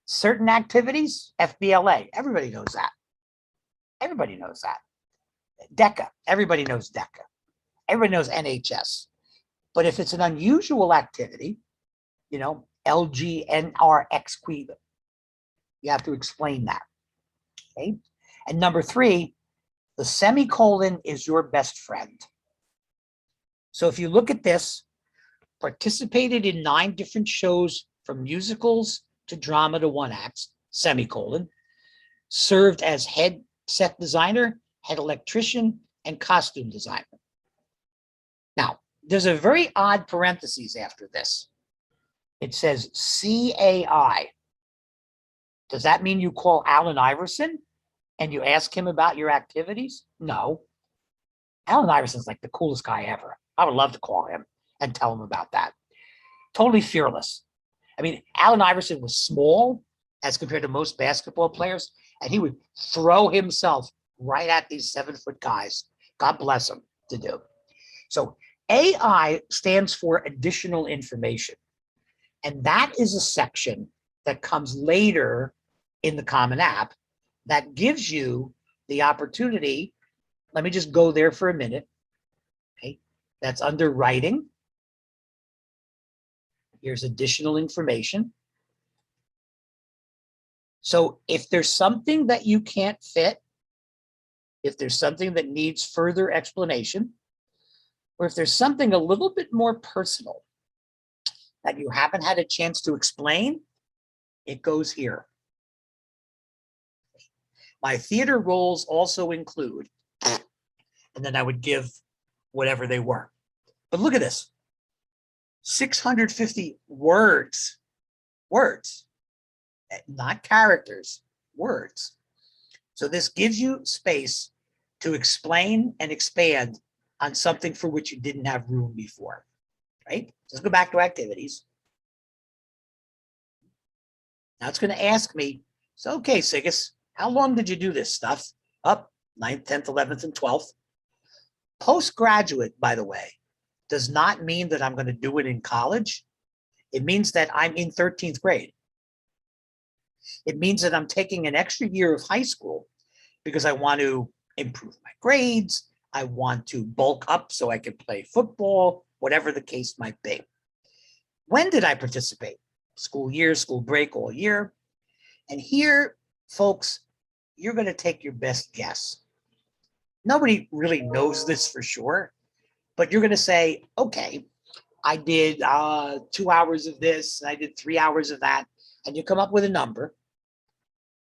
Certain activities, FBLA. Everybody knows that. Everybody knows that. DECA. Everybody knows DECA. Everybody knows NHS. But if it's an unusual activity, you know, LGNRXQ, you have to explain that. Okay? And number 3, the semicolon is your best friend. So if you look at this, participated in 9 different shows from musicals to drama to one acts, semicolon, served as head set designer, head electrician, and costume designer. Now, there's a very odd parentheses after this. It says CAI. Does that mean you call Allen Iverson and you ask him about your activities? No. Allen Iverson's like the coolest guy ever. I would love to call him and tell him about that. Totally fearless. I mean, Allen Iverson was small as compared to most basketball players, and he would throw himself right at these 7-foot guys. God bless him to do. So AI stands for additional information. And that is a section that comes later in the Common App that gives you the opportunity. Let me just go there for a minute. Okay, that's under writing. Here's additional information. So if there's something that you can't fit, if there's something that needs further explanation, or if there's something a little bit more personal that you haven't had a chance to explain, it goes here. My theater roles also include, and then I would give whatever they were. But look at this, 650 words, not characters, words. So this gives you space to explain and expand on something for which you didn't have room before, right? Let's go back to activities. Now it's going to ask me, so, okay, Cigus, how long did you do this stuff? Up 9th, 10th, 11th, and 12th. Postgraduate, by the way, does not mean that I'm going to do it in college. It means that I'm in 13th grade. It means that I'm taking an extra year of high school because I want to improve my grades. I want to bulk up so I can play football, whatever the case might be. When did I participate? School year, school break, all year. And here, folks, you're going to take your best guess. Nobody really knows this for sure, but you're going to say, okay, I did 2 hours of this, I did 3 hours of that, and you come up with a number.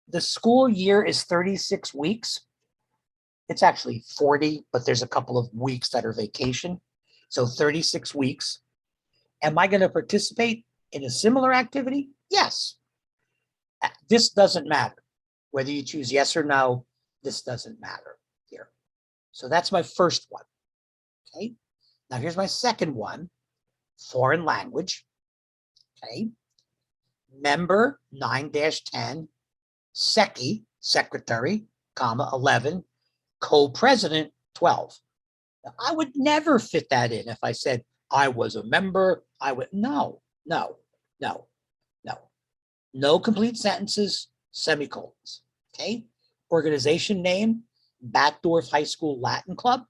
The school year is 36 weeks. It's actually 40, but there's a couple of weeks that are vacation. So 36 weeks. Am I going to participate in a similar activity? Yes. This doesn't matter. Whether you choose yes or no, this doesn't matter here. So that's my first one. Okay. Now here's my second one, foreign language. Okay. Member 9-10, secretary, comma 11, co-president 12. Now, I would never fit that in if I said I was a member. No complete sentences, semicolons. Okay. Organization name, Batdorf High School Latin Club.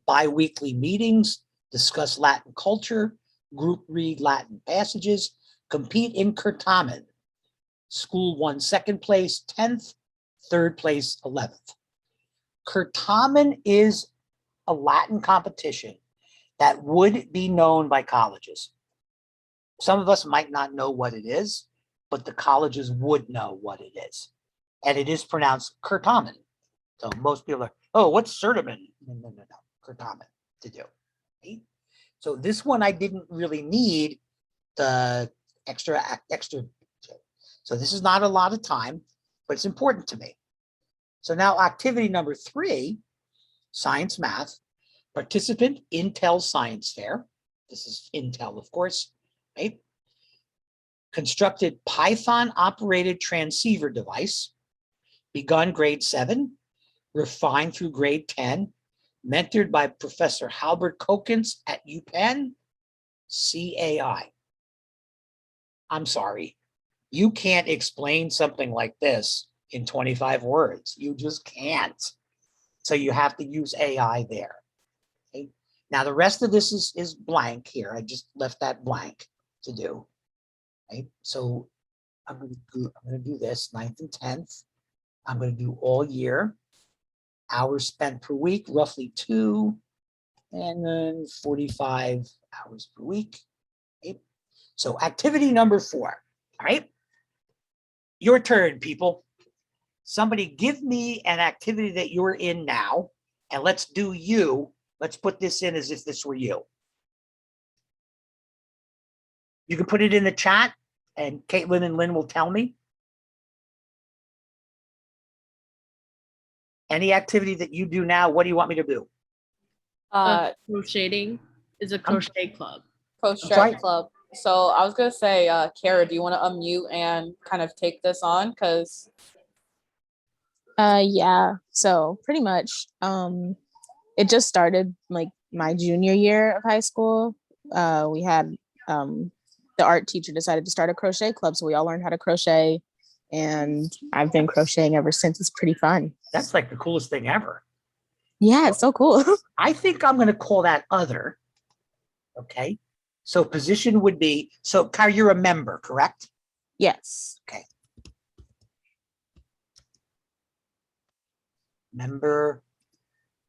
Bi-weekly meetings, discuss Latin culture, group read Latin passages, compete in Curtamen. School won 2nd place, 10th, 3rd place, 11th. Curtamen is a Latin competition that would be known by colleges. Some of us might not know what it is, but the colleges would know what it is. And it is pronounced Curtamen. So most people are, oh, what's Certamen? No. Curtamen to do. Okay? So this one I didn't really need the extra. So this is not a lot of time, but it's important to me. So now activity number 3, science math, participant Intel Science Fair. This is Intel, of course, right? Constructed Python operated transceiver device, begun grade 7, refined through grade 10, mentored by Professor Halbert Kokens at UPenn, CAI. I'm sorry, you can't explain something like this in 25 words. You just can't. So you have to use AI there. Okay? Now the rest of this is blank here. I just left that blank to do. Right? So I'm going to do this 9th and 10th. I'm going to do all year. Hours spent per week, roughly 2, and then 45 hours per week. Okay? So activity number 4. All right. Your turn, people. Somebody give me an activity that you're in now, and let's do you. Let's put this in as if this were you. You can put it in the chat, and Caitlin and Lynn will tell me. Any activity that you do now, what do you want me to do? Crocheting is a crochet club. Crochet club. So I was gonna say, Kara, do you want to unmute and kind of take this on? Because yeah. So pretty much, it just started like my junior year of high school. We had the art teacher decided to start a crochet club, so we all learned how to crochet, and I've been crocheting ever since. It's pretty fun. That's like the coolest thing ever. Yeah, it's so cool. I think I'm going to call that other. Okay. So position would be, so Kara, you're a member, correct? Yes. Okay. Member,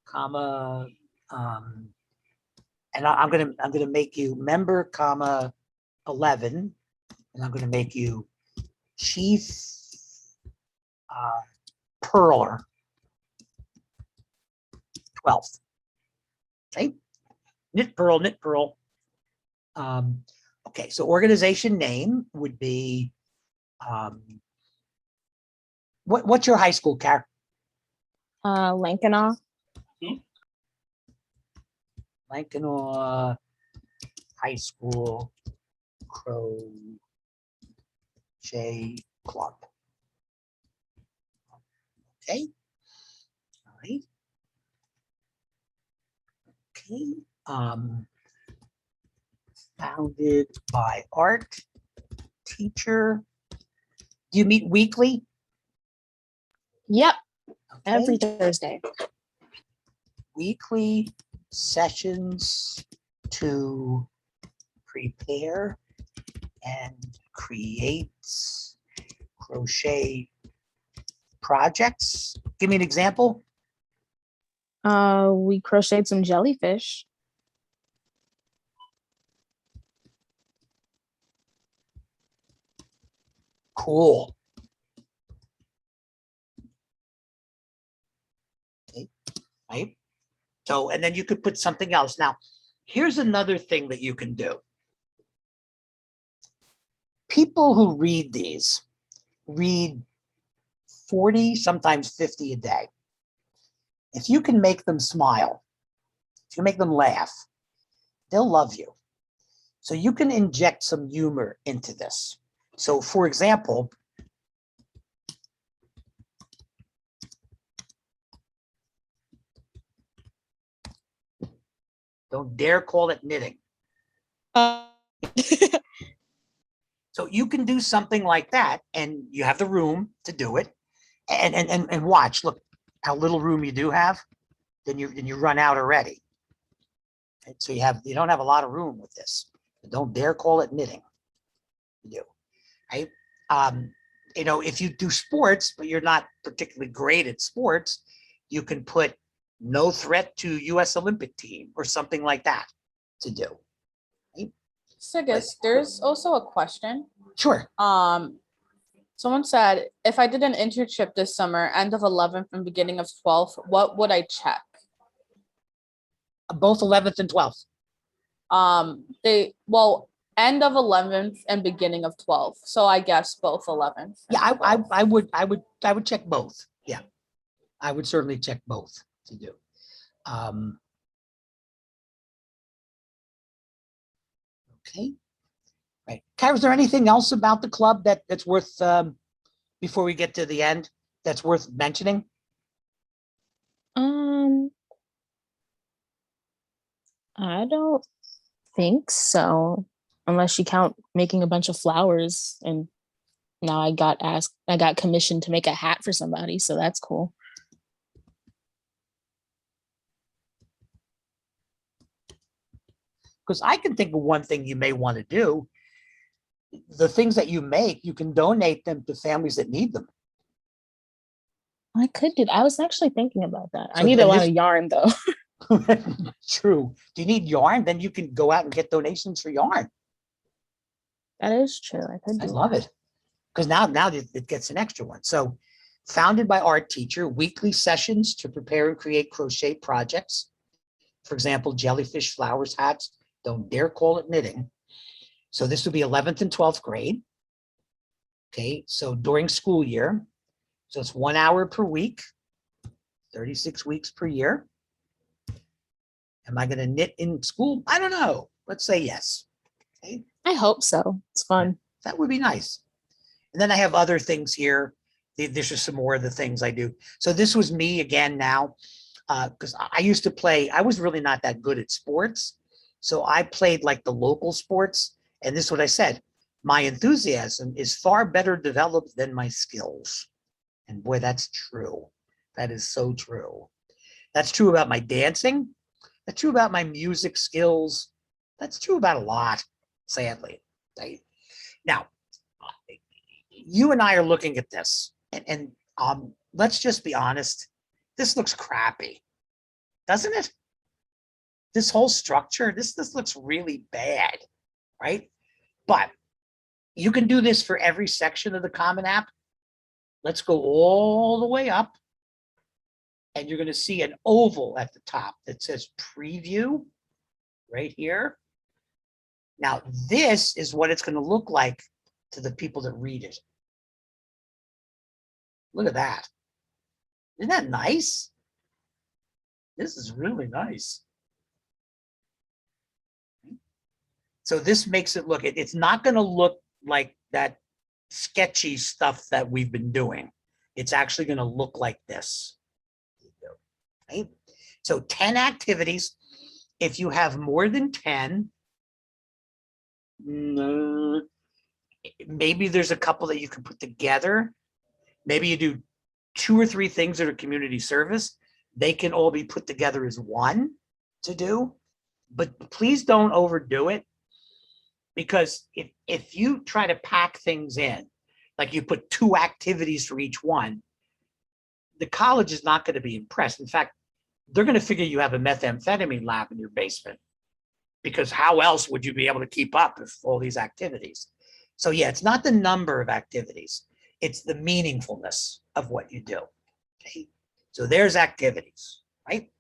comma, and I'm gonna make you member, comma, 11, and I'm gonna make you chief purler. 12th. Okay. Knit, purl, knit, purl. Okay, so organization name would be, what's your high school, Car? Lankanaw. Lankanaw High School Crochet Club. Okay. All right. Okay. Founded by art teacher. Do you meet weekly? Yep, Okay. every Thursday. Weekly sessions to prepare and create crochet projects. Give me an example. We crocheted some jellyfish. Cool. Okay. Right. So, and then you could put something else. Now, here's another thing that you can do. People who read these read 40, sometimes 50 a day. If you can make them smile, if you make them laugh, they'll love you. So you can inject some humor into this. So for example, don't dare call it knitting. So you can do something like that, and you have the room to do it. And watch, look how little room you do have. Then you run out already. Right? So you don't have a lot of room with this. Don't dare call it knitting. You do, right? If you do sports, but you're not particularly great at sports, you can put no threat to U.S. Olympic team or something like that to do. Right? Cigus, there's also a question. Sure. Someone said, if I did an internship this summer, end of 11th and beginning of 12th, what would I check? Both 11th and 12th. End of 11th and beginning of 12th. So I guess both 11th. Yeah, I would check both. Yeah, I would certainly check both to do. Okay. Right. Kara, is there anything else about the club that's worth, before we get to the end, that's worth mentioning? I don't think so, unless you count making a bunch of flowers. And now I got commissioned to make a hat for somebody, so that's cool. Because I can think of one thing you may want to do. The things that you make, you can donate them to families that need them. I could do that. I was actually thinking about that. I So need then a lot this- of yarn though. True. Do you need yarn? Then you can go out and get donations for yarn. That is true. I could I do love it. Because now it gets an extra one. So founded by art teacher, weekly sessions to prepare and create crochet projects. For example, jellyfish, flowers, hats. Don't dare call it knitting. So this would be 11th and 12th grade. Okay, so during school year. So it's 1 hour per week, 36 weeks per year. Am I going to knit in school? I don't know. Let's say yes. Okay, I hope so. It's fun. that would be nice. And then I have other things here. There's just some more of the things I do. So this was me again now, because I used to play. I was really not that good at sports. So I played like the local sports. And this is what I said. My enthusiasm is far better developed than my skills. And boy, that's true. That is so true. That's true about my dancing. That's true about my music skills. That's true about a lot, sadly. Right? Now, you and I are looking at this, and let's just be honest. This looks crappy, doesn't it? This whole structure, this looks really bad, right? But you can do this for every section of the Common App. Let's go all the way up. And you're going to see an oval at the top that says preview right here. Now, this is what it's going to look like to the people that read it. Look at that. Isn't that nice? This is really nice. So this makes it look, it's not going to look like that sketchy stuff that we've been doing. It's actually going to look like this. Right? So 10 activities. If you have more than 10, maybe there's a couple that you can put together. Maybe you do 2 or 3 things that are community service. They can all be put together as one to do, but please don't overdo it, because if you try to pack things in, like you put 2 activities for each one, the college is not going to be impressed. In fact, they're going to figure you have a methamphetamine lab in your basement, because how else would you be able to keep up with all these activities? So yeah, it's not the number of activities, it's the meaningfulness of what you do. Okay? So there's activities, right?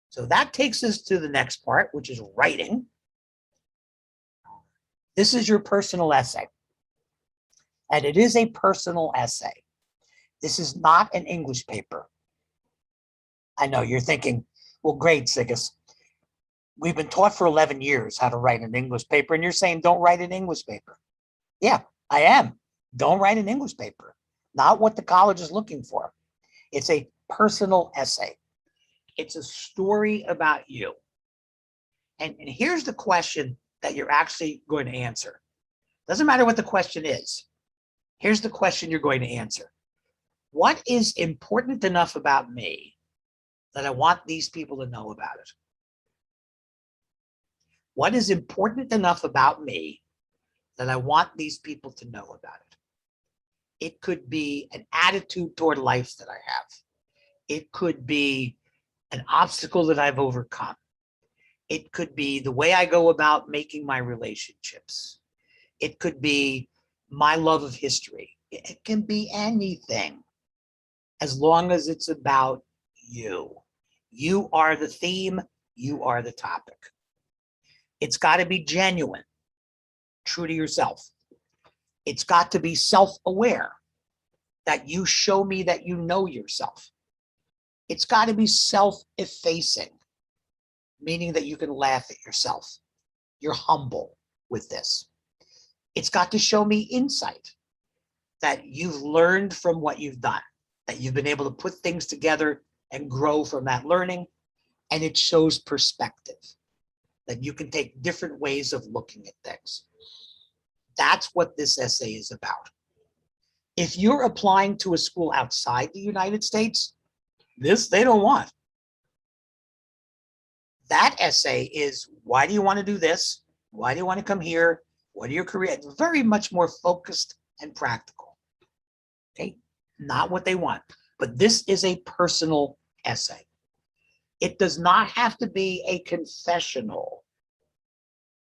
So that takes us to the next part, which is writing. This is your personal essay. And it is a personal essay. This is not an English paper. I know you're thinking, well, great, Cigus. We've been taught for 11 years how to write an English paper, and you're saying don't write an English paper. Yeah, I am. Don't write an English paper. Not what the college is looking for. It's a personal essay. It's a story about you. And here's the question that you're actually going to answer. Doesn't matter what the question is. Here's the question you're going to answer. What is important enough about me that I want these people to know about it? What is important enough about me that I want these people to know about it? It could be an attitude toward life that I have. It could be an obstacle that I've overcome. It could be the way I go about making my relationships. It could be my love of history. It can be anything, as long as it's about you. You are the theme. You are the topic. It's got to be genuine, true to yourself. It's got to be self-aware, that you show me that you know yourself. It's got to be self-effacing, meaning that you can laugh at yourself. You're humble with this. It's got to show me insight, that you've learned from what you've done, that you've been able to put things together and grow from that learning. And it shows perspective, that you can take different ways of looking at things. That's what this essay is about. If you're applying to a school outside the United States, this they don't want. That essay is, why do you want to do this? Why do you want to come here? What are your career? It's very much more focused and practical. Okay, not what they want. But this is a personal essay. It does not have to be a confessional.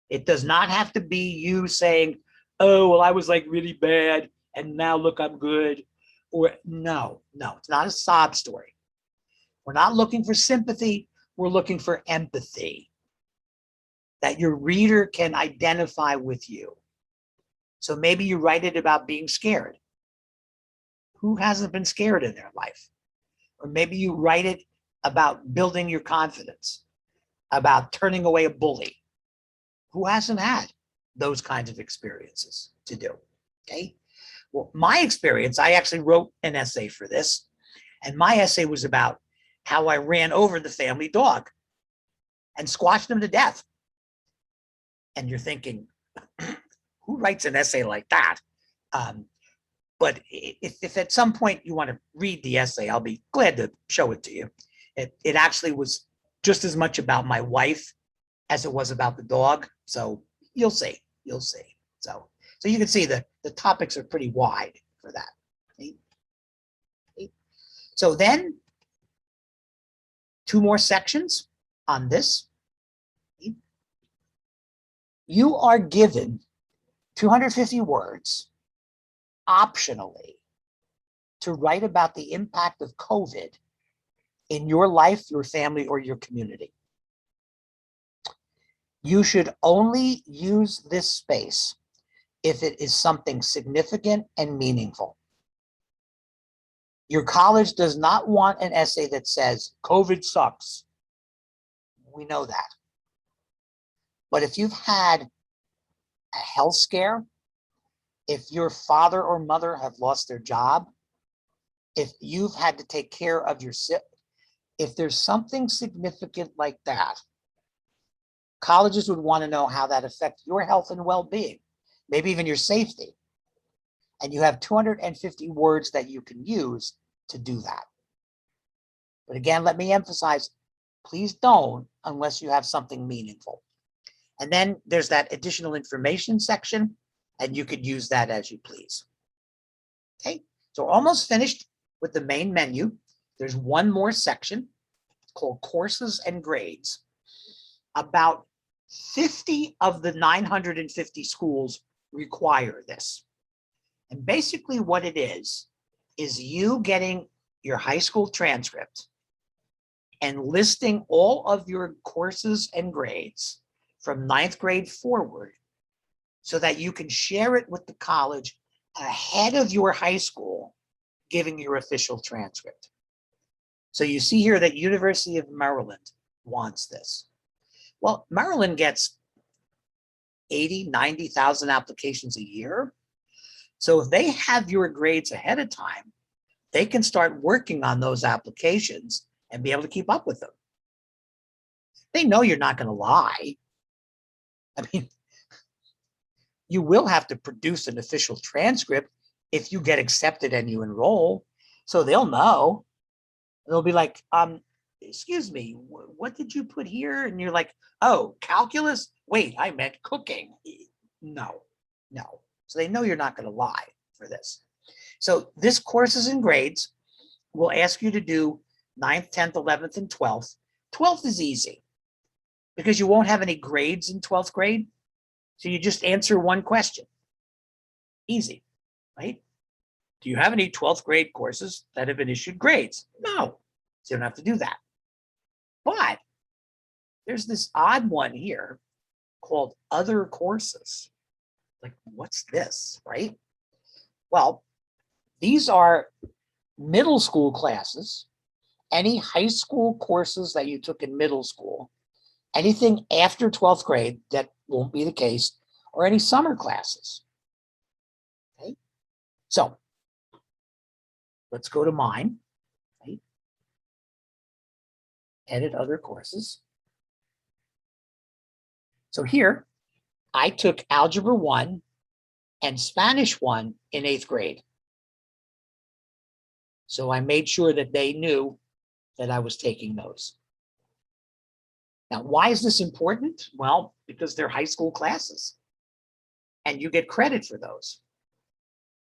It does not have to be you saying, oh, well, I was like really bad and now look, I'm good. Or no, it's not a sob story. We're not looking for sympathy. We're looking for empathy, that your reader can identify with you. So maybe you write it about being scared. Who hasn't been scared in their life? Or maybe you write it about building your confidence, about turning away a bully. Who hasn't had those kinds of experiences to do? Okay. Well, my experience, I actually wrote an essay for this, and my essay was about how I ran over the family dog and squashed him to death. And you're thinking, who writes an essay like that? But if at some point you want to read the essay, I'll be glad to show it to you. It actually was just as much about my wife as it was about the dog. So you'll see. So you can see that the topics are pretty wide for that. Okay? So then 2 more sections on this. Okay? You are given 250 words optionally to write about the impact of COVID in your life, your family, or your community. You should only use this space if it is something significant and meaningful. Your college does not want an essay that says, COVID sucks. We know that. But if you've had a health scare, if your father or mother have lost their job, if you've had to take care of your sick, if there's something significant like that, colleges would want to know how that affects your health and well-being, maybe even your safety. And you have 250 words that you can use to do that. But again, let me emphasize, please don't unless you have something meaningful. And then there's that additional information section, and you could use that as you please. Okay, so we're almost finished with the main menu. There's one more section called courses and grades. About 50 of the 950 schools require this. And basically what it is you getting your high school transcript and listing all of your courses and grades from 9th grade forward so that you can share it with the college ahead of your high school giving your official transcript. So you see here that University of Maryland wants this. Well, Maryland gets 80, 90,000 applications a year. So if they have your grades ahead of time, they can start working on those applications and be able to keep up with them. They know you're not going to lie. I mean, you will have to produce an official transcript if you get accepted and you enroll. So they'll know. They'll be like, excuse me, what did you put here? And you're like, oh, calculus? Wait, I meant cooking. No. So they know you're not going to lie for this. So this courses and grades will ask you to do 9th, 10th, 11th, and 12th. 12th is easy because you won't have any grades in 12th grade. So you just answer one question. Easy, right? Do you have any 12th grade courses that have been issued grades? No, so you don't have to do that. But there's this odd one here called other courses. Like, what's this, right? Well, these are middle school classes, any high school courses that you took in middle school, anything after 12th grade, that won't be the case, or any summer classes. Okay, so let's go to mine. Right? Edit other courses. So here, I took Algebra 1 and Spanish 1 in 8th grade. So I made sure that they knew that I was taking those. Now, why is this important? Well, because they're high school classes and you get credit for those.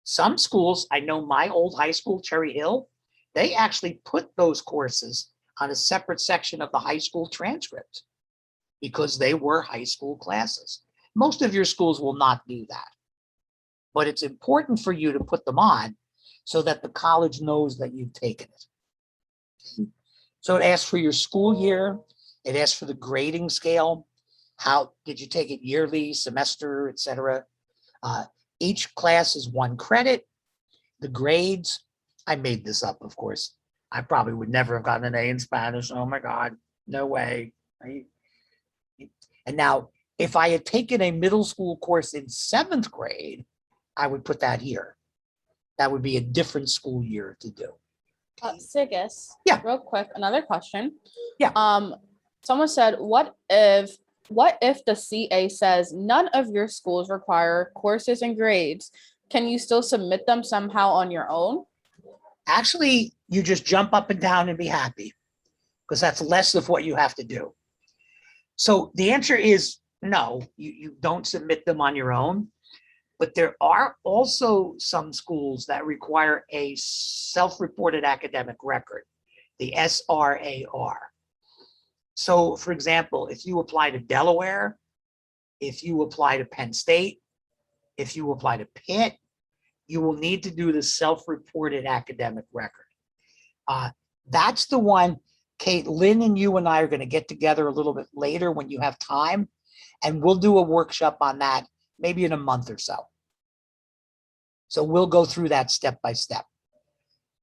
Some schools, I know my old high school, Cherry Hill, they actually put those courses on a separate section of the high school transcript because they were high school classes. Most of your schools will not do that, but it's important for you to put them on so that the college knows that you've taken it. So it asks for your school year. It asks for the grading scale. How did you take it yearly, semester, etc. Each class is 1 credit. The grades, I made this up, of course. I probably would never have gotten an A in Spanish. Oh my God, no way. Right? And now, if I had taken a middle school course in 7th grade, I would put that here. That would be a different school year to do. Cigus, Yeah. real quick, another question. Yeah. Someone said, what if the CA says none of your schools require courses and grades? Can you still submit them somehow on your own? Actually, you just jump up and down and be happy because that's less of what you have to do. So the answer is no, you don't submit them on your own. But there are also some schools that require a self-reported academic record, the SRAR. So, for example, if you apply to Delaware, if you apply to Penn State, if you apply to Pitt, you will need to do the self-reported academic record. That's the one, Kate, Lynn and you and I are going to get together a little bit later when you have time, and we'll do a workshop on that maybe in a month or so. So we'll go through that step by step.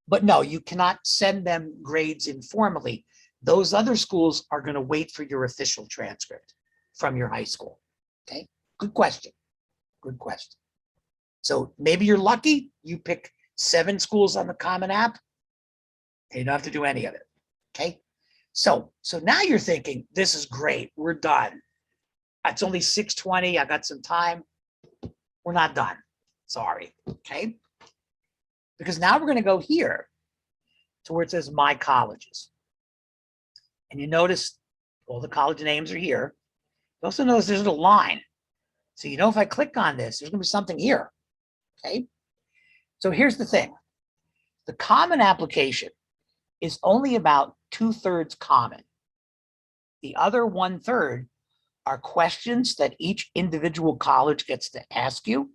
But no, you cannot send them grades informally. Those other schools are going to wait for your official transcript from your high school. Okay, good question. Good question. So maybe you're lucky, you pick 7 schools on the Common App. You don't have to do any of it. Okay, so now you're thinking, this is great, we're done. It's only 6:20, I got some time. We're not done. Sorry. Okay, because now we're going to go here to where it says My Colleges. And you notice all the college names are here. You also notice there's a line. So you know if I click on this, there's going to be something here. Okay. So here's the thing. The common application is only about 2/3 common. The other 1/3 are questions that each individual college gets to ask you.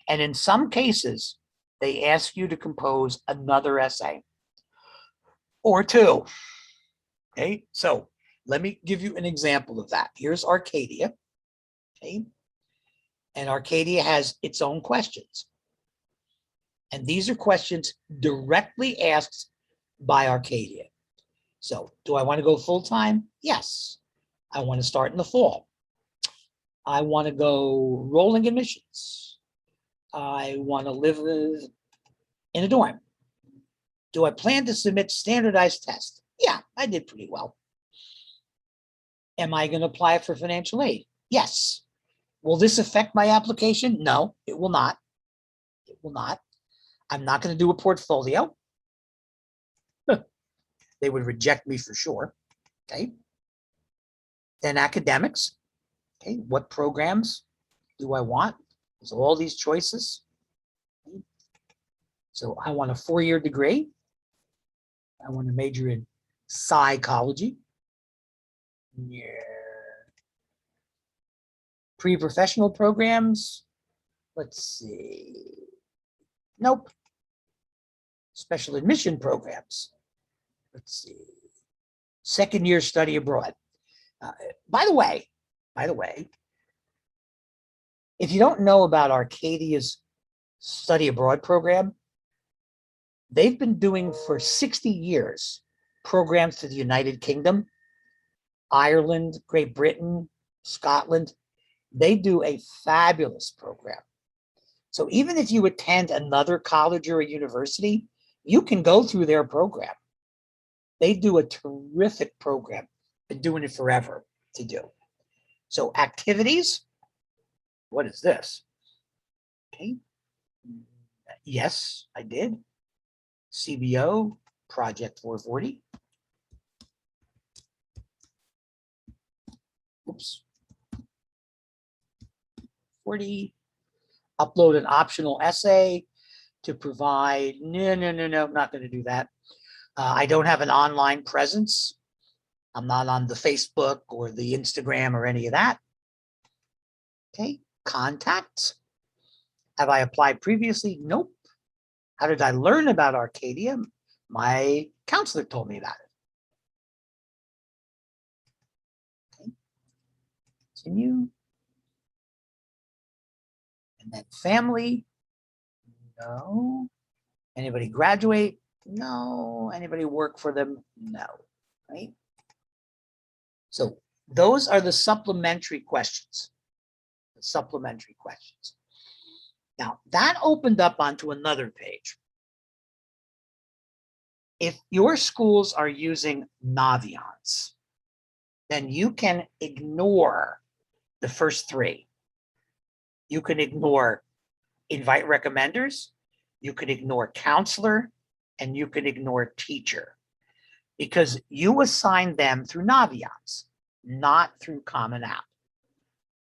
And in some cases, they ask you to compose another essay or 2. Okay, so let me give you an example of that. Here's Arcadia. Okay, and Arcadia has its own questions. And these are questions directly asked by Arcadia. So do I want to go full-time? Yes. I want to start in the fall. I want to go rolling admissions. I want to live in a dorm. Do I plan to submit standardized tests? Yeah, I did pretty well. Am I going to apply for financial aid? Yes. Will this affect my application? No, it will not. It will not. I'm not going to do a portfolio. They would reject me for sure. Okay. Then academics. Okay, what programs do I want? There's all these choices. Okay. So I want a 4-year degree. I want to major in psychology. Yeah. Pre-professional programs. Let's see. Nope. Special admission programs. Let's see. 2nd-year study abroad. By the way, if you don't know about Arcadia's study abroad program, they've been doing for 60 years programs to the United Kingdom, Ireland, Great Britain, Scotland. They do a fabulous program. So even if you attend another college or a university, you can go through their program. They do a terrific program. Been doing it forever to do. So activities, what is this? Okay. Yes, I did. CBO, Project 440. Oops. 40. Upload an optional essay to provide. No, I'm not going to do that. I don't have an online presence. I'm not on the Facebook or the Instagram or any of that. Okay, contacts. Have I applied previously? Nope. How did I learn about Arcadia? My counselor told me about it. Okay, continue. And then family, no. Anybody graduate? No. Anybody work for them? No, right? So those are the supplementary questions. The supplementary questions. Now that opened up onto another page. If your schools are using Naviance, then you can ignore the first 3. You can ignore invite recommenders, you can ignore counselor, and you can ignore teacher, because you assign them through Naviance, not through Common App.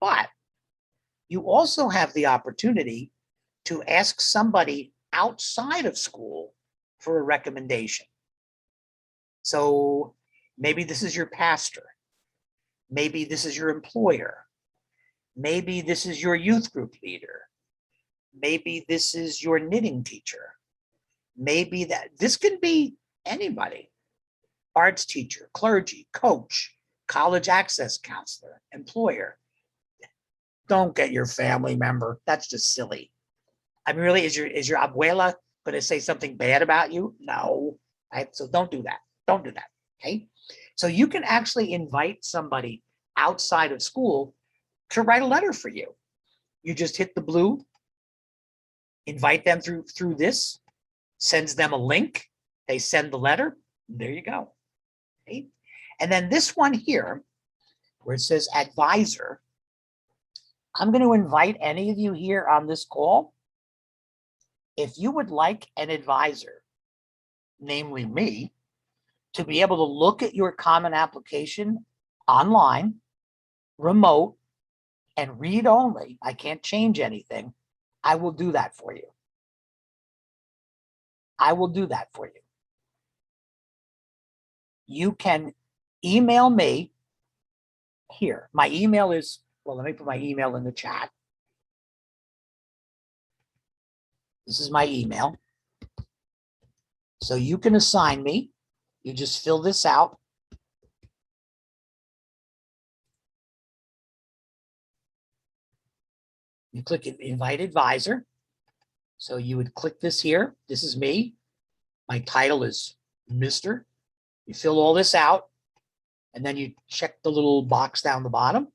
But you also have the opportunity to ask somebody outside of school for a recommendation. So maybe this is your pastor. Maybe this is your employer. Maybe this is your youth group leader. Maybe this is your knitting teacher. Maybe this can be anybody. Arts teacher, clergy, coach, college access counselor, employer. Don't get your family member. That's just silly. I mean, really, is your abuela going to say something bad about you? No. Right? So don't do that. Don't do that. Okay. So you can actually invite somebody outside of school to write a letter for you. You just hit the blue, invite them through this, sends them a link. They send the letter. There you go. Okay. And then this one here, where it says advisor, I'm going to invite any of you here on this call. If you would like an advisor, namely me, to be able to look at your common application online, remote, and read only, I can't change anything, I will do that for you. I will do that for you. You can email me here. My email is, well, let me put my email in the chat. This is my email. So you can assign me. You just fill this out. You click invite advisor. So you would click this here. This is me. My title is Mr. You fill all this out, and then you check the little box down the bottom.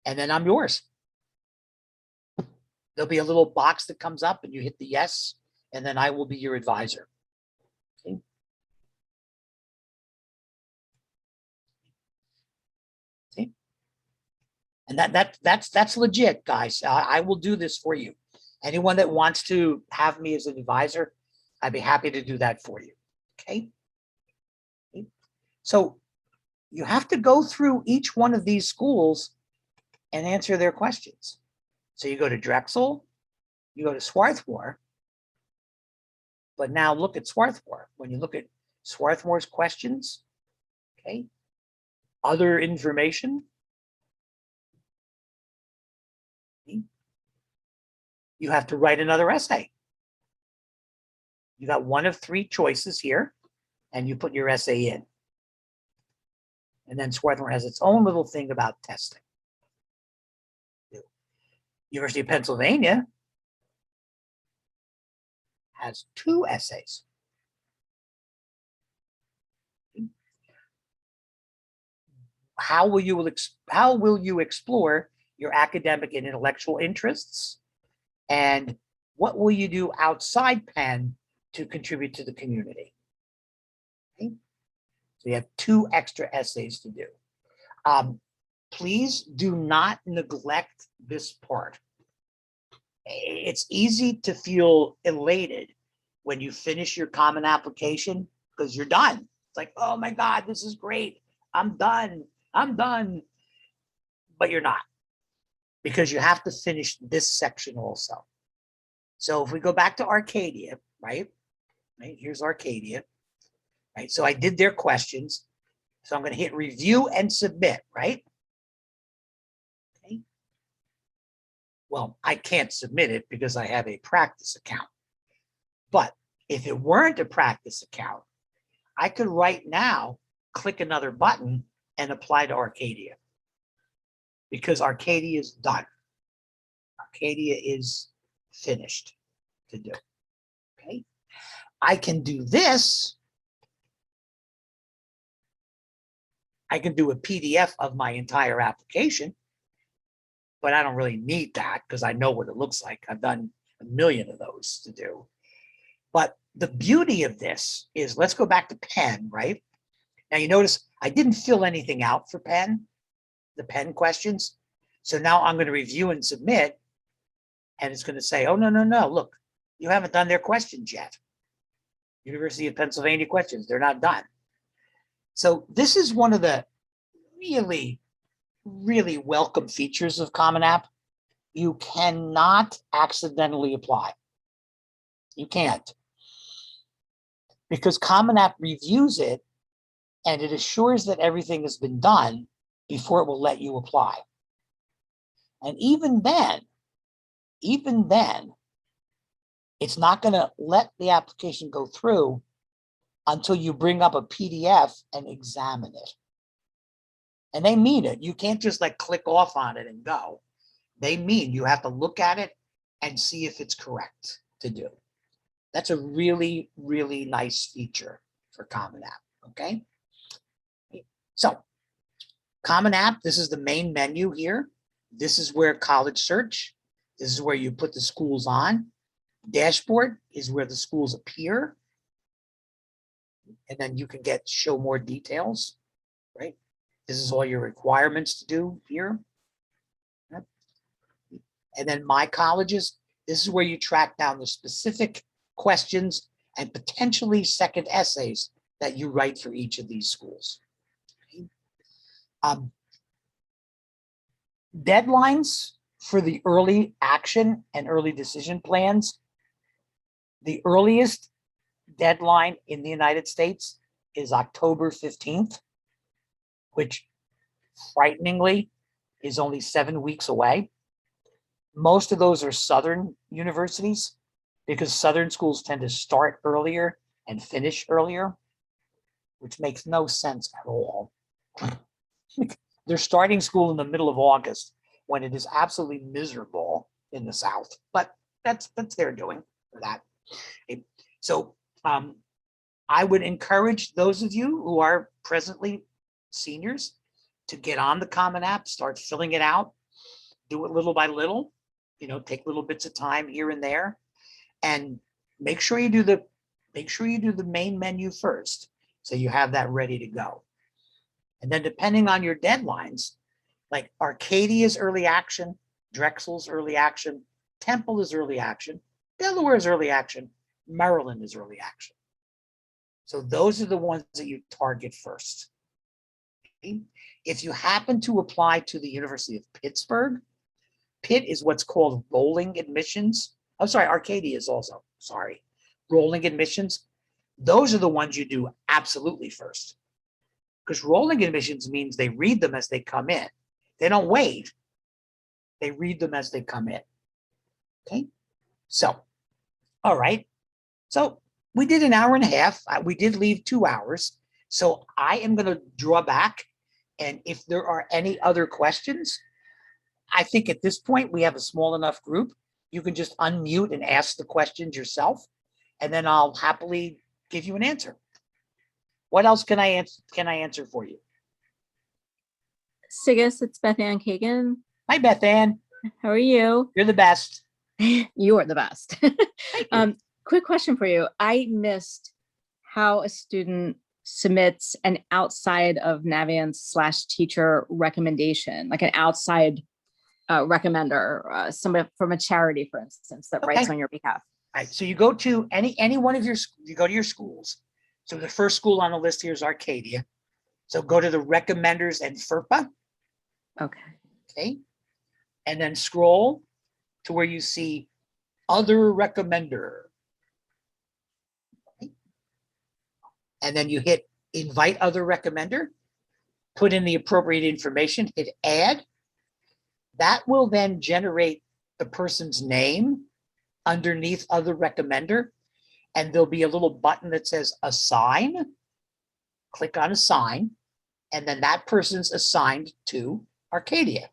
And then I'm yours. There'll be a little box that comes up and you hit the yes, and then I will be your advisor. Okay. Okay. And that's legit, guys. I will do this for you. Anyone that wants to have me as an advisor, I'd be happy to do that for you. Okay. Okay. So you have to go through each one of these schools and answer their questions. So you go to Drexel, you go to Swarthmore, but now look at Swarthmore. When you look at Swarthmore's questions, okay, other information, okay, you have to write another essay. You got one of three choices here, and you put your essay in. And then Swarthmore has its own little thing about testing. University of Pennsylvania has 2 essays. How will you explore your academic and intellectual interests? And what will you do outside Penn to contribute to the community? Okay. So you have 2 extra essays to do. Please do not neglect this part. It's easy to feel elated when you finish your common application because you're done. It's like, oh my God, this is great. I'm done. I'm done. But you're not, because you have to finish this section also. So if we go back to Arcadia, right? Here's Arcadia. Right. So I did their questions. So I'm going to hit review and submit, right? Okay. Well, I can't submit it because I have a practice account. But if it weren't a practice account, I could right now click another button and apply to Arcadia, because Arcadia is done. Arcadia is finished to do. Okay. I can do this. I can do a PDF of my entire application, but I don't really need that because I know what it looks like. I've done a million of those to do. But the beauty of this is, let's go back to Penn, right? Now you notice I didn't fill anything out for Penn, the Penn questions. So now I'm going to review and submit, and it's going to say, oh, no, look, you haven't done their questions yet. University of Pennsylvania questions, they're not done. So this is one of the really, really welcome features of Common App. You cannot accidentally apply. You can't. Because Common App reviews it and it assures that everything has been done before it will let you apply. And even then, even then, it's not going to let the application go through until you bring up a PDF and examine it. And they mean it. You can't just like click off on it and go. They mean you have to look at it and see if it's correct to do. That's a really, really nice feature for Common App, okay? So, Common App, this is the main menu here. This is where college search, this is where you put the schools on. Dashboard is where the schools appear. And then you can show more details, right? This is all your requirements to do here. And then My Colleges, this is where you track down the specific questions and potentially second essays that you write for each of these schools. Deadlines for the early action and early decision plans. The earliest deadline in the United States is October 15th, which frighteningly is only 7 weeks away. Most of those are Southern universities because Southern schools tend to start earlier and finish earlier, which makes no sense at all. They're starting school in the middle of August when it is absolutely miserable in the South, but that's their doing for that. So I would encourage those of you who are presently seniors to get on the Common App, start filling it out, do it little by little, take little bits of time here and there, and make sure you do the main menu first, so you have that ready to go. And then depending on your deadlines, like Arcadia's early action, Drexel's early action, Temple is early action, Delaware is early action, Maryland is early action. So those are the ones that you target first. Okay? If you happen to apply to the University of Pittsburgh, Pitt is what's called rolling admissions. I'm sorry, Arcadia is also, rolling admissions. Those are the ones you do absolutely first. Because rolling admissions means they read them as they come in. They don't wait. They read them as they come in. Okay, so, all right. So we did an hour and a half. We did leave 2 hours. So I am going to draw back. And if there are any other questions, I think at this point we have a small enough group. You can just unmute and ask the questions yourself. And then I'll happily give you an answer. What else can I answer for you? Cigus, it's Beth Ann Kagan. Hi, Beth Ann. How are you? You're the best. You are the best. Quick question for you. I missed how a student submits an outside of Navient / teacher recommendation, like an outside recommender, somebody from a charity, for instance, that writes on your behalf. All right. So you go to any one of your schools. So the first school on the list here is Arcadia. So go to the recommenders and FERPA. Okay. Okay. And then scroll to where you see other recommender. Okay. And then you hit invite other recommender, put in the appropriate information, hit add. That will then generate the person's name underneath other recommender. And there'll be a little button that says assign. Click on assign. And then that person's assigned to Arcadia.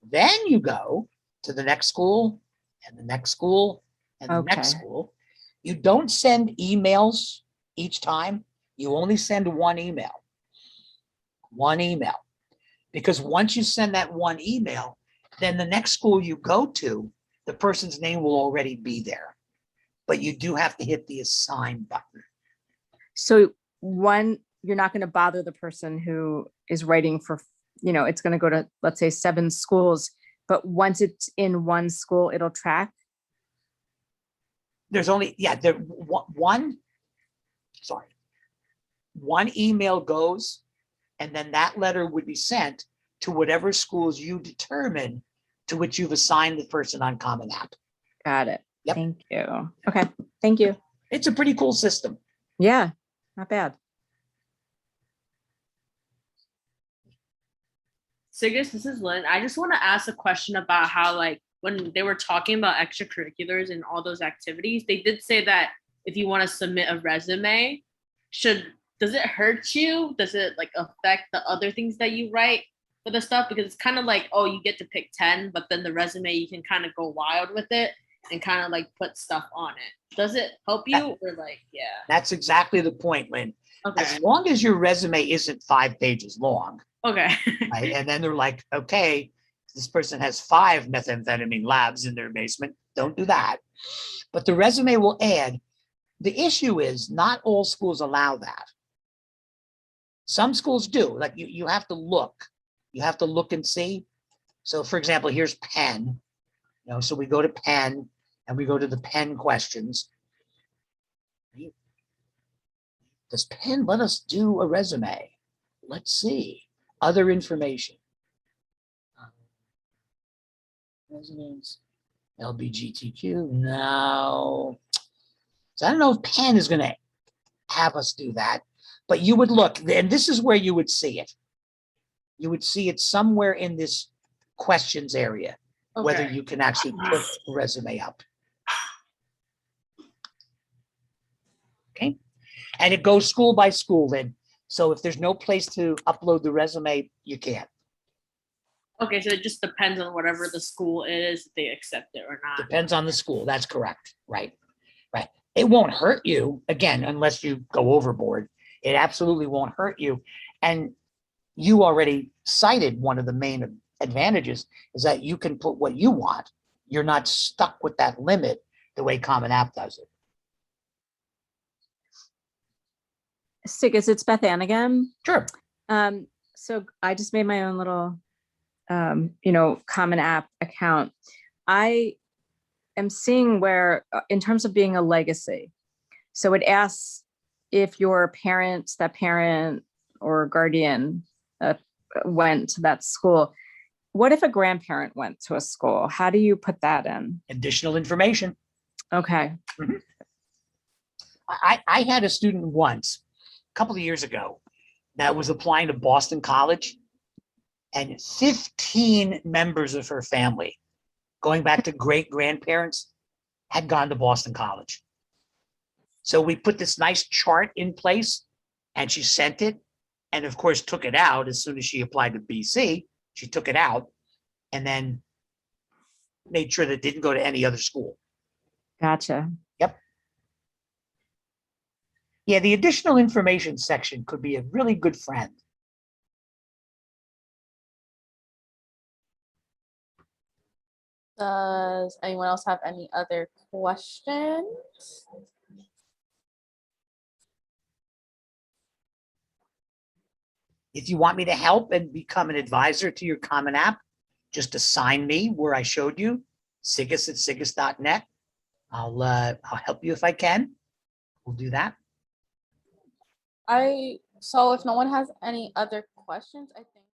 Then you go to the next school and the next school and the next school. You don't send emails each time. You only send one email. One email. Because once you send that one email, then the next school you go to, the person's name will already be there. But you do have to hit the assign button. So you're not going to bother the person who is writing for, it's going to go to, let's say, 7 schools, but once it's in one school, it'll track. There's only, one email goes, and then that letter would be sent to whatever schools you determine to which you've assigned the person on Common App. Got it. Yep. Thank you. Okay. Thank you. It's a pretty cool system. Yeah, not bad. Cigus, this is Lynn. I just want to ask a question about how when they were talking about extracurriculars and all those activities, they did say that if you want to submit a resume, does it hurt you? Does it like affect the other things that you write for the stuff? Because it's kind of like, oh, you get to pick 10, but then the resume, you can kind of go wild with it and kind of like put stuff on it. Does it help you or like, yeah? That's exactly the point, Lynn. Okay. As long as your resume isn't 5 pages long, Okay. right? And then they're like, okay, this person has 5 methamphetamine labs in their basement. Don't do that. But the resume will add. The issue is not all schools allow that. Some schools do. Like you have to look. You have to look and see. So for example, here's Penn. So we go to Penn and we go to the Penn questions. Does Penn let us do a resume? Let's see. Other information. Residents, LBGTQ, no. So I don't know if Penn is going to have us do that, but you would look, and this is where you would see it. You would see it somewhere in this questions area, whether Okay. you can actually put a resume up. Okay. And it goes school by school then. So if there's no place to upload the resume, you can't. Okay, so it just depends on whatever the school is, if they accept it or not. Depends on the school. That's correct. Right. Right. It won't hurt you, again, unless you go overboard. It absolutely won't hurt you. And you already cited one of the main advantages is that you can put what you want. You're not stuck with that limit the way Common App does it. Cigus, it's Beth Ann again. Sure. So I just made my own little, Common App account. I am seeing where, in terms of being a legacy, so it asks if your parent or guardian went to that school. What if a grandparent went to a school? How do you put that in? Additional information. Okay. I had a student once, a couple of years ago, that was applying to Boston College, and 15 members of her family, going back to great grandparents, had gone to Boston College. So we put this nice chart in place and she sent it. And of course, took it out as soon as she applied to BC. She took it out and then made sure that it didn't go to any other school. Gotcha. Yep. Yeah, the additional information section could be a really good friend. Does anyone else have any other questions? If you want me to help and become an advisor to your Common App, just assign me where I showed you, cigus@cigus.net. I'll help you if I can. We'll do that. So if no one has any other questions, I think